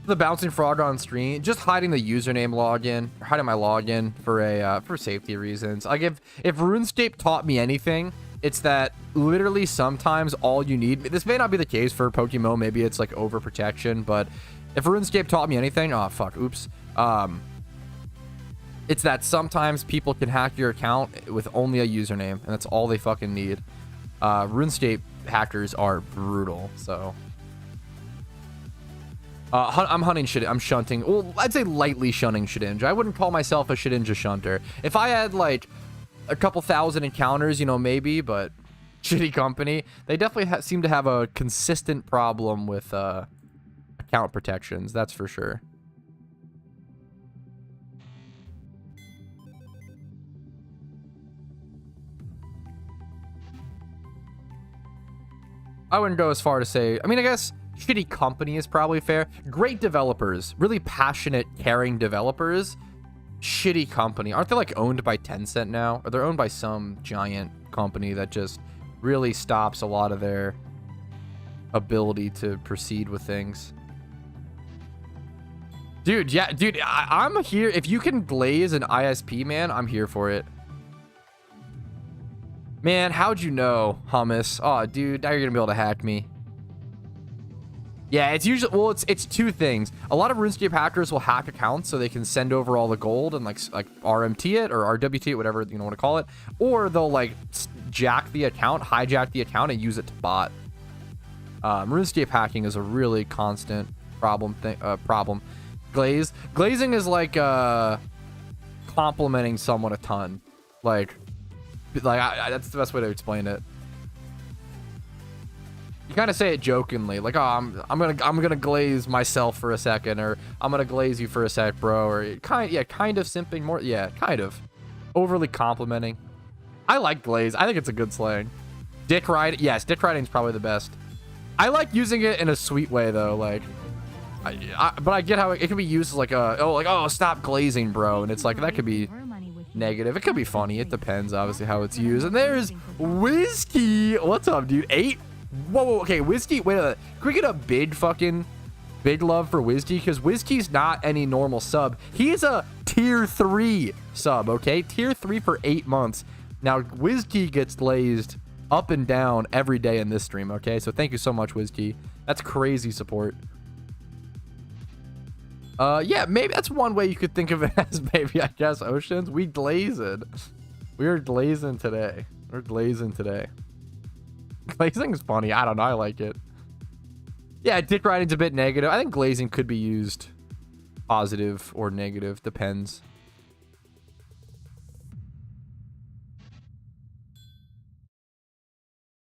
The bouncing frog on screen, just hiding the username login, or hiding my login for safety reasons. Like if RuneScape taught me anything, it's that literally sometimes all you need, this may not be the case for PokeMMO, maybe it's like overprotection, but if RuneScape taught me anything, oh fuck, oops. It's that sometimes people can hack your account with only a username, and that's all they fucking need. RuneScape hackers are brutal, so. I'm hunting shit. I'm shunting. Well, I'd say lightly shunning Shedinja. I wouldn't call myself a Shedinja shunter. If I had like a couple thousand encounters, you know, maybe, but shitty company. They definitely seem to have a consistent problem with account protections. That's for sure. I wouldn't go as far to say, I mean, I guess shitty company is probably fair. Great developers, really passionate, caring developers. Shitty company. Aren't they like owned by Tencent now? Or they're owned by some giant company that just really stops a lot of their ability to proceed with things. Dude, yeah, dude, I'm here. If you can glaze an ISP, man, I'm here for it. Man, how'd you know, Hummus? Oh, dude, now you're gonna be able to hack me. Yeah, it's usually, well, it's two things. A lot of RuneScape hackers will hack accounts so they can send over all the gold and like RMT it or RWT it, whatever you want to call it, or they'll like jack the account, hijack the account, and use it to bot. RuneScape hacking is a really constant problem. Glazing is like complimenting someone a ton. Like that's the best way to explain it. You kind of say it jokingly, like, "Oh, I'm gonna glaze myself for a second," or "I'm gonna glaze you for a sec, bro," or kind of simping more. Yeah, kind of overly complimenting. I like glaze. I think it's a good slang. Dick riding, yes, dick riding is probably the best. I like using it in a sweet way though, like, but I get how it can be used as like oh, stop glazing, bro, and it's like that could be negative. It could be funny. It depends, obviously, how it's used. And there's Whiskey. What's up, dude? 8. Whoa, okay, Whiskey. Wait a minute. Can we get a big fucking big love for Wizkey, because Wizkey's not any normal sub. He's a tier 3 sub, okay? Tier 3 for 8 months. Now, Wizkey gets glazed up and down every day in this stream, okay? So thank you so much, Wizkey. That's crazy support. Yeah, maybe that's one way you could think of it as, maybe, I guess, Oceans. We glazing. We are glazing today. We're glazing today. Glazing is funny. I don't know. I like it. Yeah, dick riding's a bit negative. I think glazing could be used positive or negative. Depends.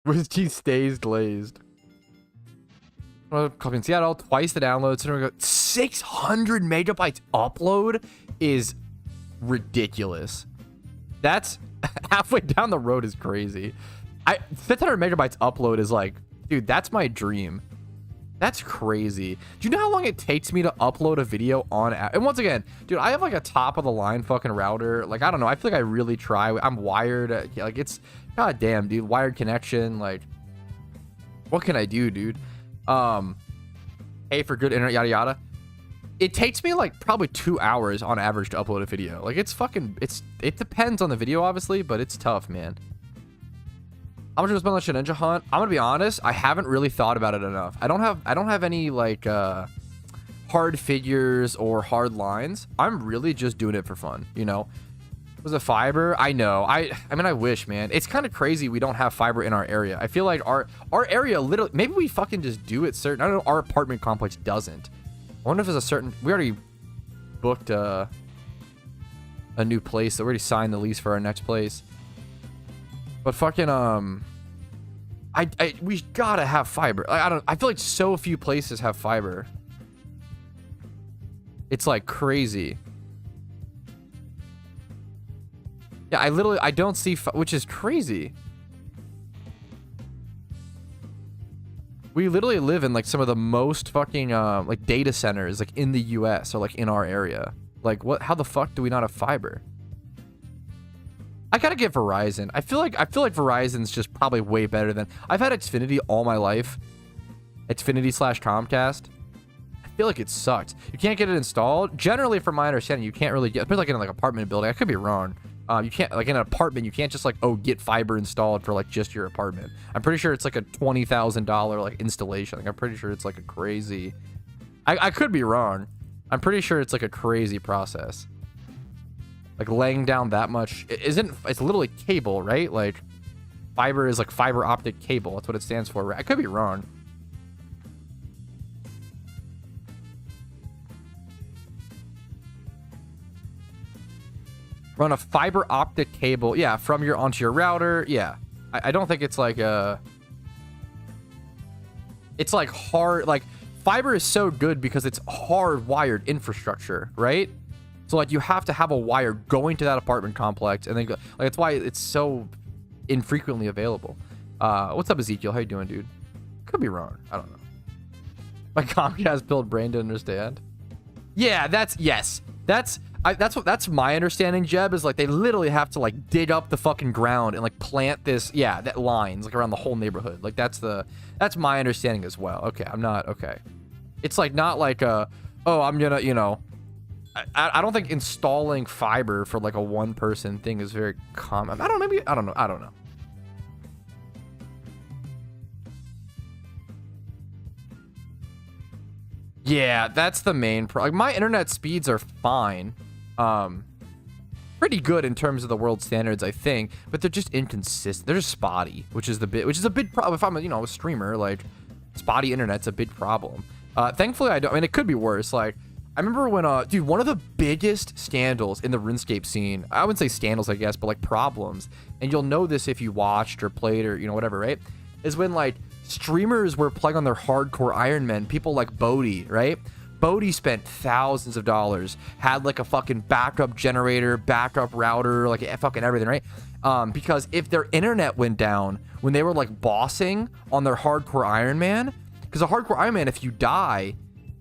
Whiskey stays glazed. Copy in Seattle, twice the download. So we go 600 megabytes upload is ridiculous. That's halfway down the road is crazy. 600 megabytes upload is like, dude, that's my dream. That's crazy. Do you know how long it takes me to upload a video on? And once again, dude, I have like a top of the line fucking router. Like, I don't know. I feel like I really try. I'm wired. Like, it's goddamn, dude. Wired connection. Like, what can I do, dude? Pay for good internet, yada yada. It takes me like probably 2 hours on average to upload a video. Like, it's fucking. It depends on the video, obviously, but it's tough, man. How much was spent on Ninja Hunt? I'm gonna be honest, I haven't really thought about it enough. I don't have any like hard figures or hard lines. I'm really just doing it for fun, you know. Was it fiber? I know. I mean, I wish, man. It's kind of crazy we don't have fiber in our area. I feel like our area literally, maybe we fucking just do it certain. I don't know, our apartment complex doesn't. I wonder if there's a certain, we already booked a new place. So we already signed the lease for our next place. But fucking we gotta have fiber. I feel like so few places have fiber. It's like crazy. Yeah, I don't see, which is crazy. We literally live in like some of the most fucking like data centers like in the US or like in our area. Like, what? How the fuck do we not have fiber? I gotta get Verizon. I feel like Verizon's just probably way better than. I've had Xfinity all my life. Xfinity/Comcast. I feel like it sucked. You can't get it installed. Generally, from my understanding, you can't really get, especially like in like apartment building. I could be wrong. You can't, like in an apartment, you can't just like, oh, get fiber installed for like just your apartment. I'm pretty sure it's like a $20,000 like installation. Like, I'm pretty sure it's like a crazy. I could be wrong. I'm pretty sure it's like a crazy process. Like laying down that much it's literally cable, right? Like fiber is like fiber optic cable. That's what it stands for, right? I could be wrong. Run a fiber optic cable, yeah, from your onto your router. Yeah, I don't think it's like it's like hard. Like fiber is so good because it's hardwired infrastructure, right? So like you have to have a wire going to that apartment complex, and then go, like that's why it's so infrequently available. What's up, Ezekiel? How you doing, dude? Could be wrong. I don't know. My Comcast build brain to understand. Yeah, that's that's my understanding, Jeb, is like they literally have to like dig up the fucking ground and like plant this, yeah, that lines like around the whole neighborhood. Like that's my understanding as well. Okay, I'm not okay. It's like not like oh, I'm gonna, you know, I don't think installing fiber for like a one person thing is very common. I don't know. Yeah, that's the main problem. Like, my internet speeds are fine. Pretty good in terms of the world standards, I think, but they're just inconsistent. They're just spotty, which is a big problem. If I'm a streamer, like spotty internet's a big problem. Thankfully, I mean, it could be worse. Like, I remember when, dude, one of the biggest scandals in the RuneScape scene, I wouldn't say scandals, I guess, but like problems, and you'll know this if you watched or played or, you know, whatever, right? Is when like streamers were playing on their hardcore Iron Men, people like Bodhi, right? Bodhi spent thousands of dollars, had like a fucking backup generator, backup router, like fucking everything, right? Because if their internet went down when they were like bossing on their hardcore Iron Man, because a hardcore Iron Man, if you die,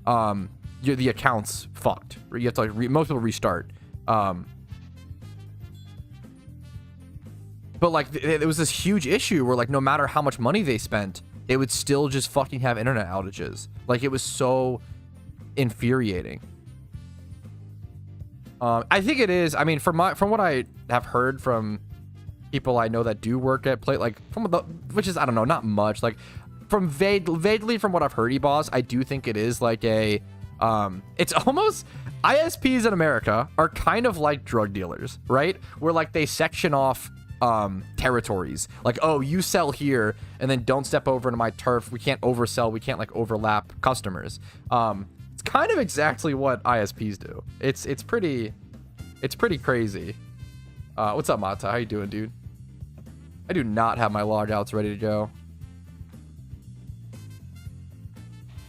the account's fucked. You have to like most people restart. But like it was this huge issue where like no matter how much money they spent, they would still just fucking have internet outages. Like it was so infuriating. I think it is. I mean, from what I have heard from people I know that do work at Play, like which is, I don't know, not much. Like from vaguely from what I've heard, boss, I do think it is like a, it's almost, ISPs in America are kind of like drug dealers, right? Where like they section off territories, like, oh, you sell here and then don't step over into my turf. We can't oversell. We can't like overlap customers. It's kind of exactly what ISPs do. It's pretty crazy. What's up, Mata? How you doing, dude? I do not have my logouts ready to go.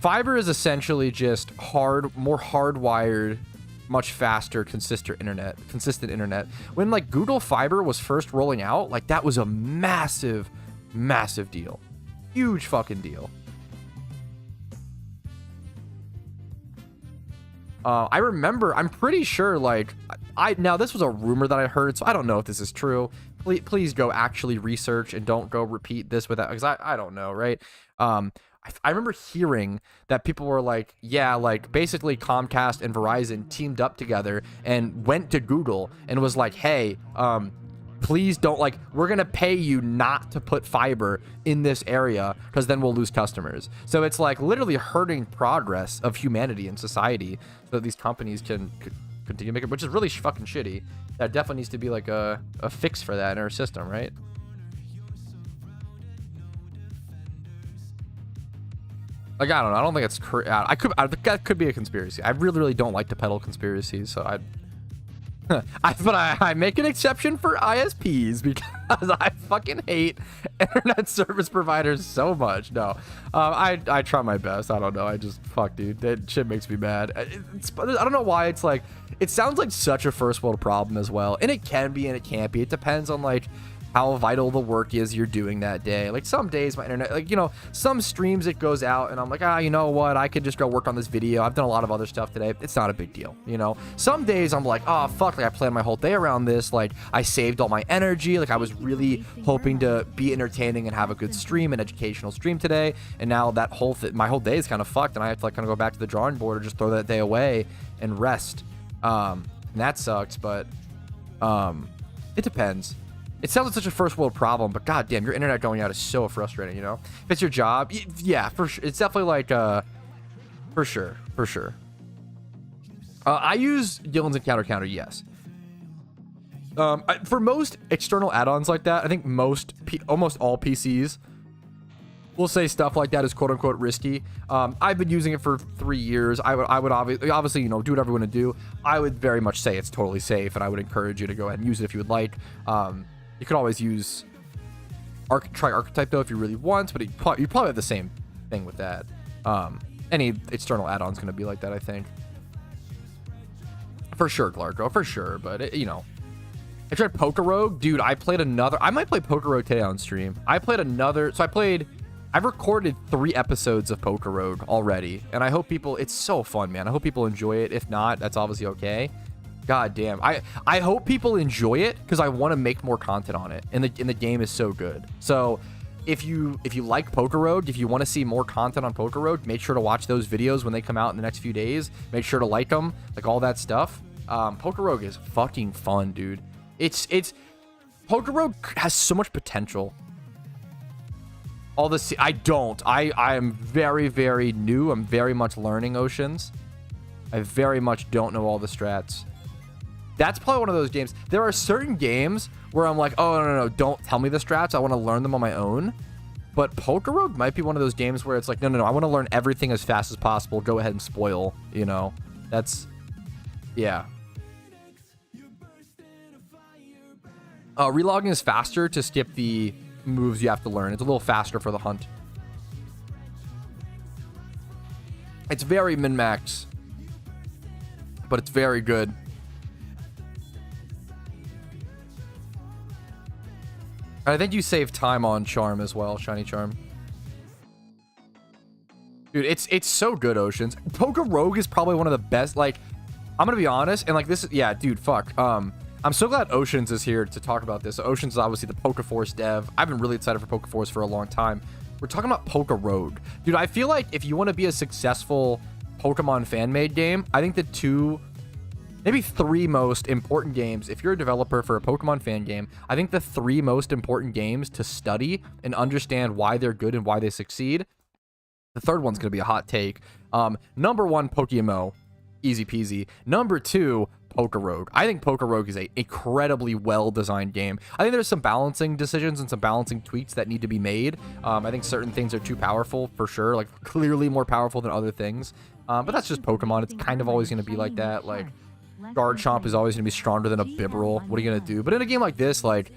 Fiber is essentially just more hardwired, much faster, consistent internet. When like Google Fiber was first rolling out, like that was a massive deal. Huge fucking deal. I remember, I'm pretty sure, like, now this was a rumor that I heard, so I don't know if this is true. Please go actually research and don't go repeat this without, because I don't know, right? I remember hearing that people were like, yeah, like basically Comcast and Verizon teamed up together and went to Google and was like, hey, please don't, like, we're going to pay you not to put fiber in this area because then we'll lose customers. So it's like literally hurting progress of humanity and society so that these companies can continue to make it, which is really fucking shitty. That definitely needs to be like a fix for that in our system, right? Like, I don't know. I don't think it's that could be a conspiracy. I really don't like to peddle conspiracies, so I make an exception for ISPs because I fucking hate internet service providers so much. No, I try my best. I don't know. I just fuck, dude. That shit makes me mad. I don't know why. It's like, it sounds like such a first world problem as well, and it can be and it can't be. It depends on like how vital the work is you're doing that day. Like some days my internet, like, you know, some streams it goes out and I'm like, you know what, I could just go work on this video. I've done a lot of other stuff today. It's not a big deal, you know. Some days I'm like, oh fuck, like I planned my whole day around this. Like I saved all my energy. Like I was really hoping to be entertaining and have a good stream, an educational stream today. And now that my whole day is kind of fucked and I have to like kind of go back to the drawing board or just throw that day away and rest. And that sucks, but it depends. It sounds like such a first world problem, but goddamn, your internet going out is so frustrating, you know? If it's your job, yeah, for sure. It's definitely like, for sure. I use Gillen's Encounter Counter, yes. For most external add-ons like that, I think almost all PCs will say stuff like that is quote unquote risky. I've been using it for 3 years. I would obviously, you know, do whatever you want to do. I would very much say it's totally safe, and I would encourage you to go ahead and use it if you would like. You could always use try Archetype though if you really want, but you probably have the same thing with that. Any external add-on is going to be like that, I think. For sure, Clarko, for sure. But you know, I tried Pokerogue, dude. I might play Pokerogue today on stream. I've recorded 3 episodes of Pokerogue already, and I hope people. It's so fun, man. I hope people enjoy it. If not, that's obviously okay. God damn. I hope people enjoy it because I want to make more content on it, and the game is so good. So if you like Pokerogue, if you want to see more content on Pokerogue, make sure to watch those videos when they come out in the next few days. Make sure to like them, like all that stuff. Pokerogue is fucking fun, dude. It's Pokerogue has so much potential. I am very, very new. I'm very much learning Oceans. I very much don't know all the strats. That's probably one of those games. There are certain games where I'm like, oh, no, don't tell me the strats. I want to learn them on my own. But Pokerogue might be one of those games where it's like, no, I want to learn everything as fast as possible. Go ahead and spoil, you know. That's, yeah. Relogging is faster to skip the moves you have to learn. It's a little faster for the hunt. It's very min-max, but it's very good. I think you save time on Charm as well, Shiny Charm. Dude, it's so good, Oceans. Pokerogue is probably one of the best, like, I'm gonna be honest, and like this is, yeah, dude, fuck. I'm so glad Oceans is here to talk about this. Oceans is obviously the Pokeforce dev. I've been really excited for Pokeforce for a long time. We're talking about Pokerogue. Dude, I feel like if you want to be a successful Pokemon fan-made game, I think the two, maybe three most important games, if you're a developer for a Pokemon fan game, I think the three most important games to study and understand why they're good and why they succeed. The third one's going to be a hot take. Number one, PokeMMO. Easy peasy. Number two, PokeRogue. I think PokeRogue is a incredibly well-designed game. I think there's some balancing decisions and some balancing tweaks that need to be made. I think certain things are too powerful, for sure. Like, clearly more powerful than other things. But that's just Pokemon. It's kind of always going to be like that. Like, Garchomp is always going to be stronger than a Bibarel. What are you going to do? But in a game like this, like,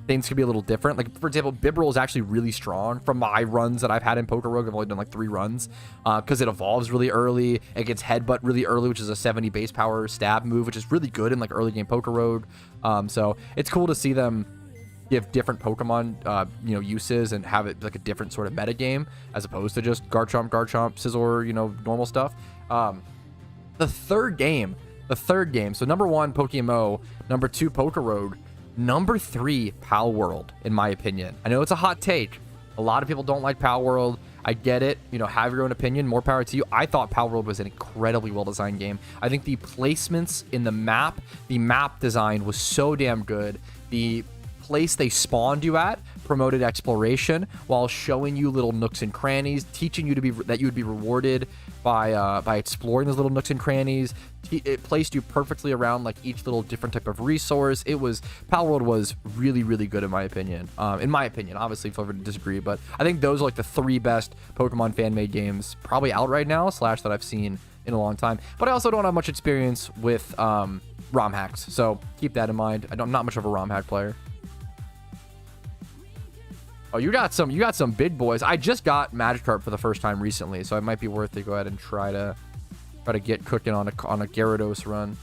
things could be a little different. Like, for example, Bibarel is actually really strong from my runs that I've had in PokeRogue. I've only done like 3 runs because it evolves really early. It gets Headbutt really early, which is a 70 base power stab move, which is really good in like early game PokeRogue. So it's cool to see them give different Pokemon, uses and have it like a different sort of meta game as opposed to just Garchomp, Scizor, normal stuff. The third game. So number 1, PokeMMO. Number 2, PokeRogue. Number 3, Pal World, in my opinion. I know it's a hot take. A lot of people don't like Pal World. I get it. Have your own opinion. More power to you. I thought Pal World was an incredibly well-designed game. I think the placements in the map design was so damn good. The place they spawned you at promoted exploration while showing you little nooks and crannies, teaching you that you would be rewarded by exploring those little nooks and crannies. It placed you perfectly around like each little different type of resource. Pal World was really, really good in my opinion. Obviously, feel free to disagree, but I think those are like the 3 best Pokemon fan-made games probably out right now, / that I've seen in a long time. But I also don't have much experience with ROM hacks, so keep that in mind. I'm not much of a ROM hack player. Oh, you got some big boys. I just got Magikarp for the first time recently, so it might be worth to go ahead and try to get cooking on a Gyarados run.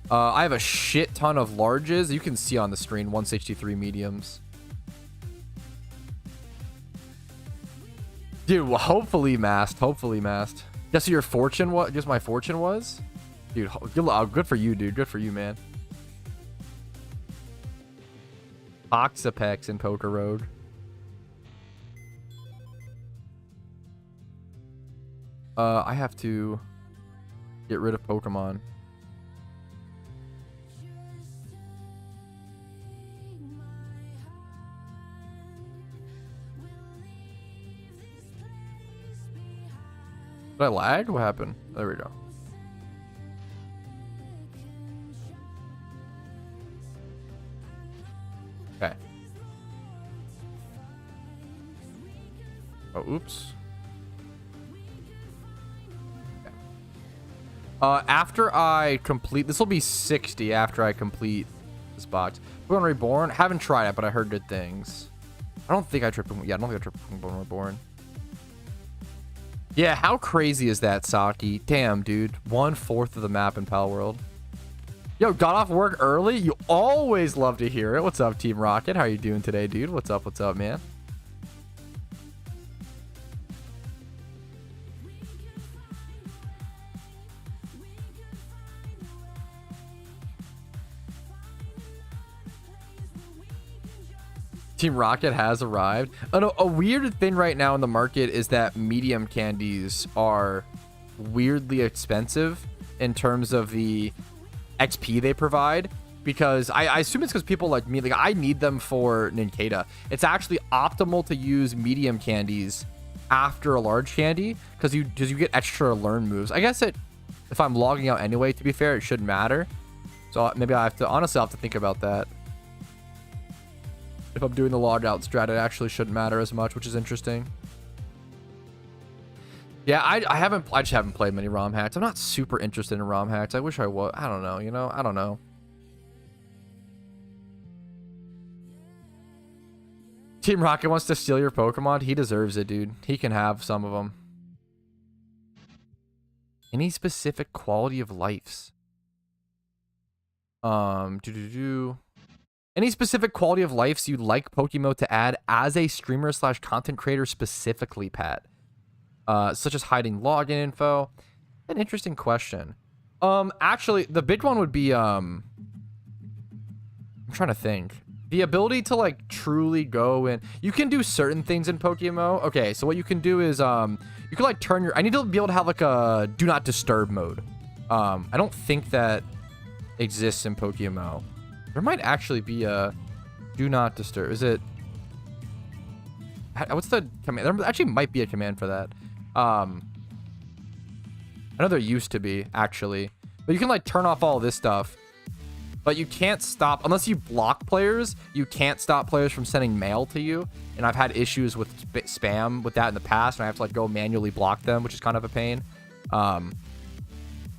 I have a shit ton of larges. You can see on the screen 163 mediums. Dude, well, hopefully masked. Guess your fortune what? Guess my fortune was? Dude, good for you, dude. Good for you, man. Oxapex in PokeRogue. I have to get rid of Pokemon. Did I lag? What happened? There we go. Okay. Oh, oops. Okay. After I complete, this will be 60 after I complete this box. Pokemon Reborn, haven't tried it, but I heard good things. I don't think I tried Pokemon Reborn. Yeah, how crazy is that, Saki? Damn, dude. 1/4 of the map in Pal World. Yo, got off work early? You always love to hear it. What's up, Team Rocket? How you doing today, dude? What's up, man? Team Rocket has arrived. A weird thing right now in the market is that medium candies are weirdly expensive in terms of the XP they provide, because I assume it's because people like me, like I need them for Nincada. It's actually optimal to use medium candies after a large candy because you get extra learn moves. I guess if I'm logging out anyway, to be fair, it shouldn't matter. So maybe I'll have to think about that. If I'm doing the log out strat, it actually shouldn't matter as much, which is interesting. Yeah, I just haven't played many ROM hacks. I'm not super interested in ROM hacks. I wish I was. I don't know, I don't know. Team Rocket wants to steal your Pokemon. He deserves it, dude. He can have some of them. Any specific quality of lives? Any specific quality of lives you'd like PokeMMO to add as a streamer / content creator specifically, Pat? Such as hiding login info. An interesting question. Actually, the big one would be I'm trying to think. the ability to like truly go and you can do certain things in PokeMMO. Okay, so what you can do is you can like turn your, I need to be able to have like a do not disturb mode. I don't think that exists in PokeMMO. There might actually be a do not disturb. Is it, what's the command? There actually might be a command for that. I know there used to be actually, but you can like turn off all this stuff. But you can't stop, unless you block players, you can't stop players from sending mail to you. And I've had issues with spam with that in the past, and I have to like go manually block them, which is kind of a pain. I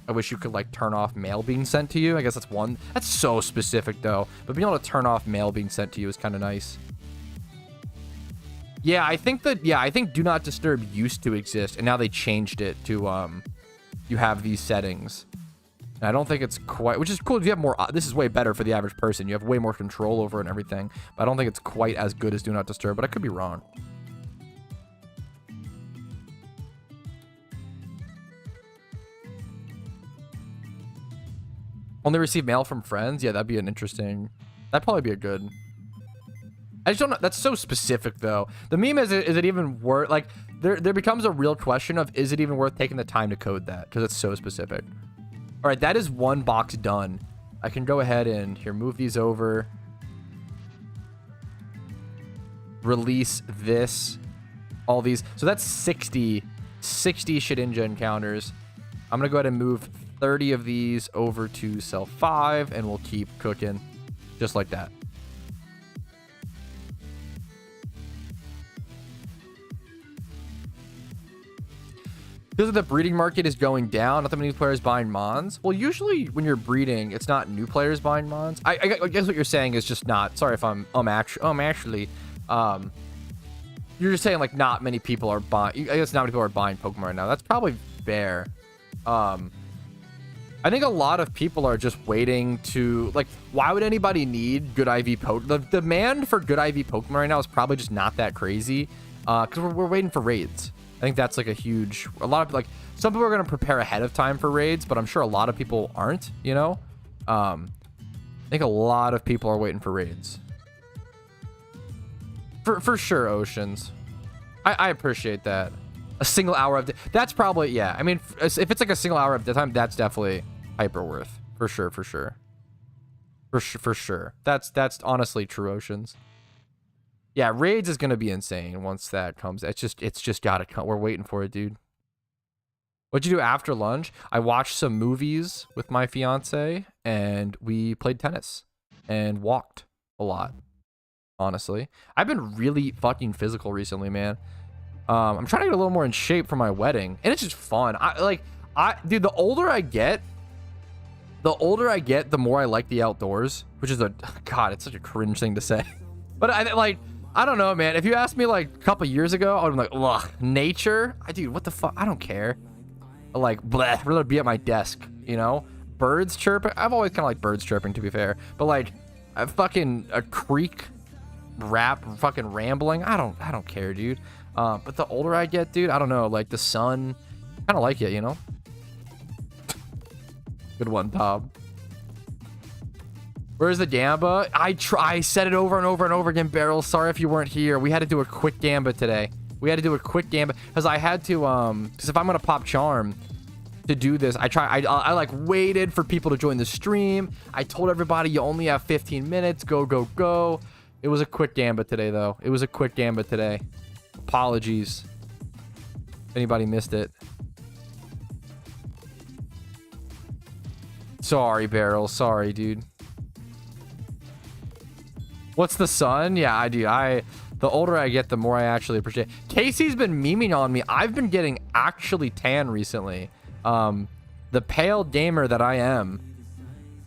wish you could like turn off mail being sent to you. I guess that's one. That's so specific though. But being able to turn off mail being sent to you is kind of nice. Yeah, I think do not disturb used to exist, and now they changed it to you have these settings. And I don't think it's quite, which is cool if you have more, this is way better for the average person. You have way more control over it and everything. But I don't think it's quite as good as Do Not Disturb, but I could be wrong. Only receive mail from friends? Yeah, that'd be an interesting, that'd probably be a good. I just don't know, that's so specific though. The meme is it even worth, like, there becomes a real question of, is it even worth taking the time to code that? Because it's so specific. All right, that is one box done. I can go ahead and here, move these over. Release this, all these. So that's 60 Shedinja encounters. I'm gonna go ahead and move 30 of these over to cell 5, and we'll keep cooking just like that. Feels like the breeding market is going down. Not that many players buying mons. Well, usually when you're breeding, it's not new players buying mons. I guess what you're saying is just not. Sorry if I'm actually. You're just saying like not many people are buying. I guess not many people are buying Pokemon right now. That's probably fair. I think a lot of people are just waiting to like. Why would anybody need good IV Pokemon? The demand for good IV Pokemon right now is probably just not that crazy. Because we're waiting for raids. I think that's like a lot of like, some people are going to prepare ahead of time for raids, but I'm sure a lot of people aren't, you know? I think a lot of people are waiting for raids. For sure, Oceans. I appreciate that. A single hour of, that's probably, yeah. I mean, if it's like a single hour of the time, that's definitely hyper worth. For sure. For sure. That's honestly true, Oceans. Yeah, raids is gonna be insane once that comes. It's just gotta come. We're waiting for it, dude. What'd you do after lunch? I watched some movies with my fiance, and we played tennis and walked a lot. Honestly, I've been really fucking physical recently, man. I'm trying to get a little more in shape for my wedding, and it's just fun. Dude, the older I get, the more I like the outdoors, which is God, it's such a cringe thing to say. But I don't know, man. If you asked me like a couple years ago, I would be like, ugh, nature? Dude, what the fuck? I don't care. Like, bleh, I'd rather be at my desk, you know? Birds chirping. I've always kind of liked birds chirping, to be fair. But like, a creek fucking rambling. I don't care, dude. But the older I get, dude, I don't know. Like the sun, kind of like it, you know? Good one, Bob. Where's the Gamba? I said it over and over and over again, Beryl. Sorry if you weren't here. We had to do a quick Gamba today. Because I had to, because if I'm going to pop Charm to do this, I like waited for people to join the stream. I told everybody you only have 15 minutes. Go. It was a quick Gamba today, though. Apologies if anybody missed it. Sorry, Beryl. Sorry, dude. What's the sun? Yeah, I do. The older I get, the more I actually appreciate. Casey's been memeing on me. I've been getting actually tan recently. The pale gamer that I am,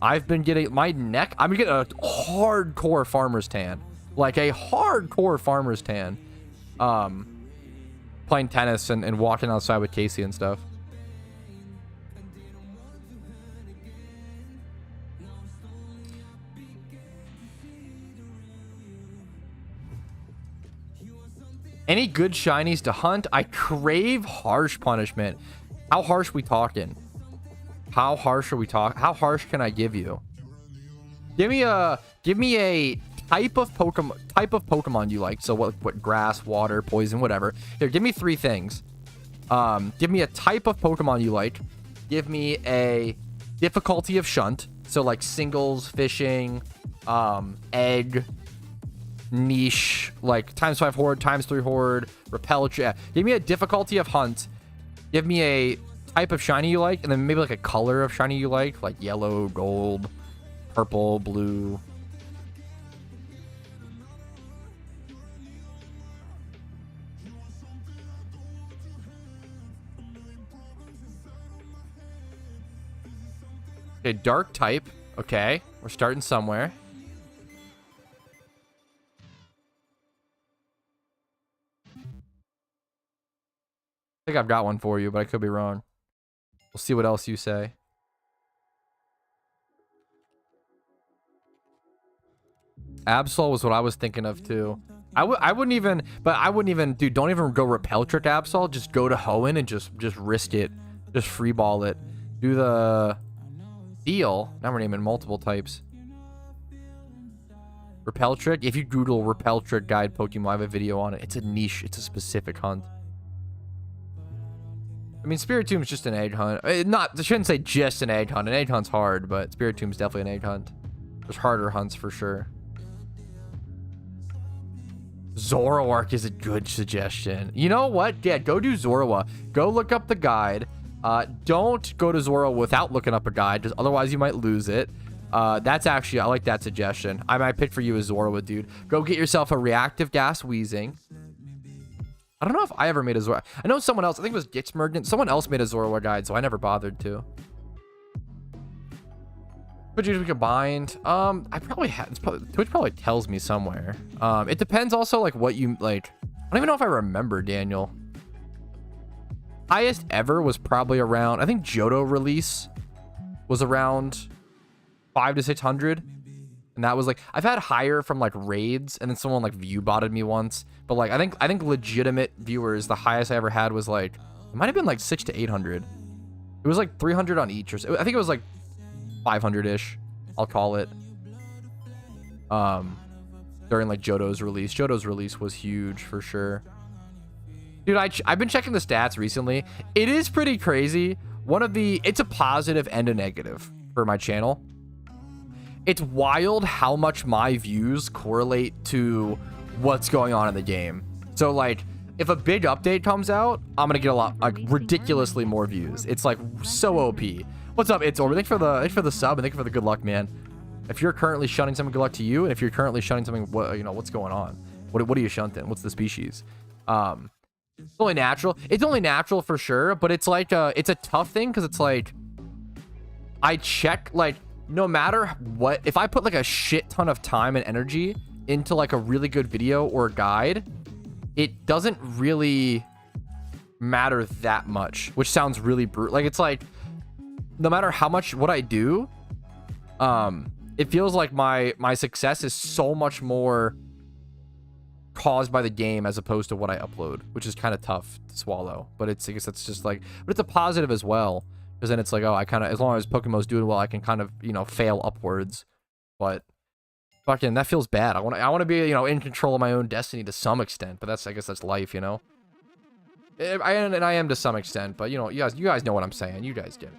I've been getting my neck. I'm getting a hardcore farmer's tan, like a hardcore farmer's tan. Playing tennis and walking outside with Casey and stuff. Any good shinies to hunt? I crave harsh punishment. How harsh we talking? How harsh are we talking? How harsh can I give you? Give me a type of Pokemon you like. So what grass, water, poison, whatever. Here, give me 3 things. Give me a type of Pokemon you like. Give me a difficulty of shunt. So like singles, fishing, egg, niche, like ×5 horde, ×3 horde, repel. Yeah. Give me a difficulty of hunt. Give me a type of shiny you like, and then maybe like a color of shiny you like yellow, gold, purple, blue. Okay, dark type. Okay, we're starting somewhere. I think I've got one for you, but I could be wrong. We'll see what else you say. Absol was what I was thinking of too. I wouldn't even, dude, don't even go Repel Trick Absol. Just go to Hoenn and just risk it. Just free ball it. Do the deal. Now we're naming multiple types. Repel Trick. If you Google Repel Trick Guide Pokemon, I have a video on it. It's a niche. It's a specific hunt. I mean, Spiritomb's just an egg hunt. I shouldn't say just an egg hunt. An egg hunt's hard, but Spiritomb's definitely an egg hunt. There's harder hunts for sure. Zoroark is a good suggestion. You know what? Yeah, go do Zorua. Go look up the guide. Don't go to Zorua without looking up a guide, because otherwise you might lose it. That's actually, I like that suggestion. I might pick for you a Zorua, dude. Go get yourself a reactive gas Weezing. I don't know if I ever made a Zorua. I know someone else, I think it was Gixmergent. Someone else made a Zorua guide, so I never bothered to. But you combined. I probably had. Twitch probably tells me somewhere. It depends also like what you like. I don't even know if I remember, Daniel. Highest ever was probably around. I think Johto release was around 500 to 600, and that was like I've had higher from like raids, and then someone like view botted me once. But like I think legitimate viewers, the highest I ever had was like it might have been like 600 to 800. It was like 300 on each, or so. I think it was like 500-ish, I'll call it. During like Johto's release. Johto's release was huge for sure. Dude, I've been checking the stats recently. It is pretty crazy. It's a positive and a negative for my channel. It's wild how much my views correlate to what's going on in the game. So like, if a big update comes out, I'm gonna get a lot, like ridiculously more views. It's like so OP. What's up, It's Orb? Thanks for the sub, and thank you for the good luck, man. If you're currently shunning something, good luck to you. And if you're currently shunning something, what's going on? What are you shunting? What's the species? It's only natural. It's only natural for sure, but it's like it's a tough thing because it's like I check like no matter what, if I put like a shit ton of time and energy into like a really good video or guide, it doesn't really matter that much, which sounds really brutal. Like it's like no matter how much what I do, it feels like my success is so much more caused by the game as opposed to what I upload, which is kind of tough to swallow. But I guess that's just like, but it's a positive as well, because then it's like, oh, I kind of, as long as Pokemon's doing well, I can kind of, fail upwards. But fucking, that feels bad. I want to be, in control of my own destiny to some extent, but I guess that's life, I am to some extent, but you guys know what I'm saying. You guys get it.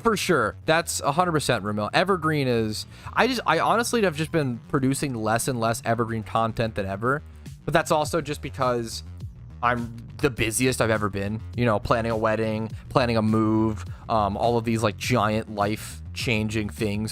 For sure. That's 100% Ramil. Evergreen is... I honestly have just been producing less and less Evergreen content than ever. But that's also just because I'm the busiest I've ever been. Planning a wedding, planning a move, all of these like giant life-changing things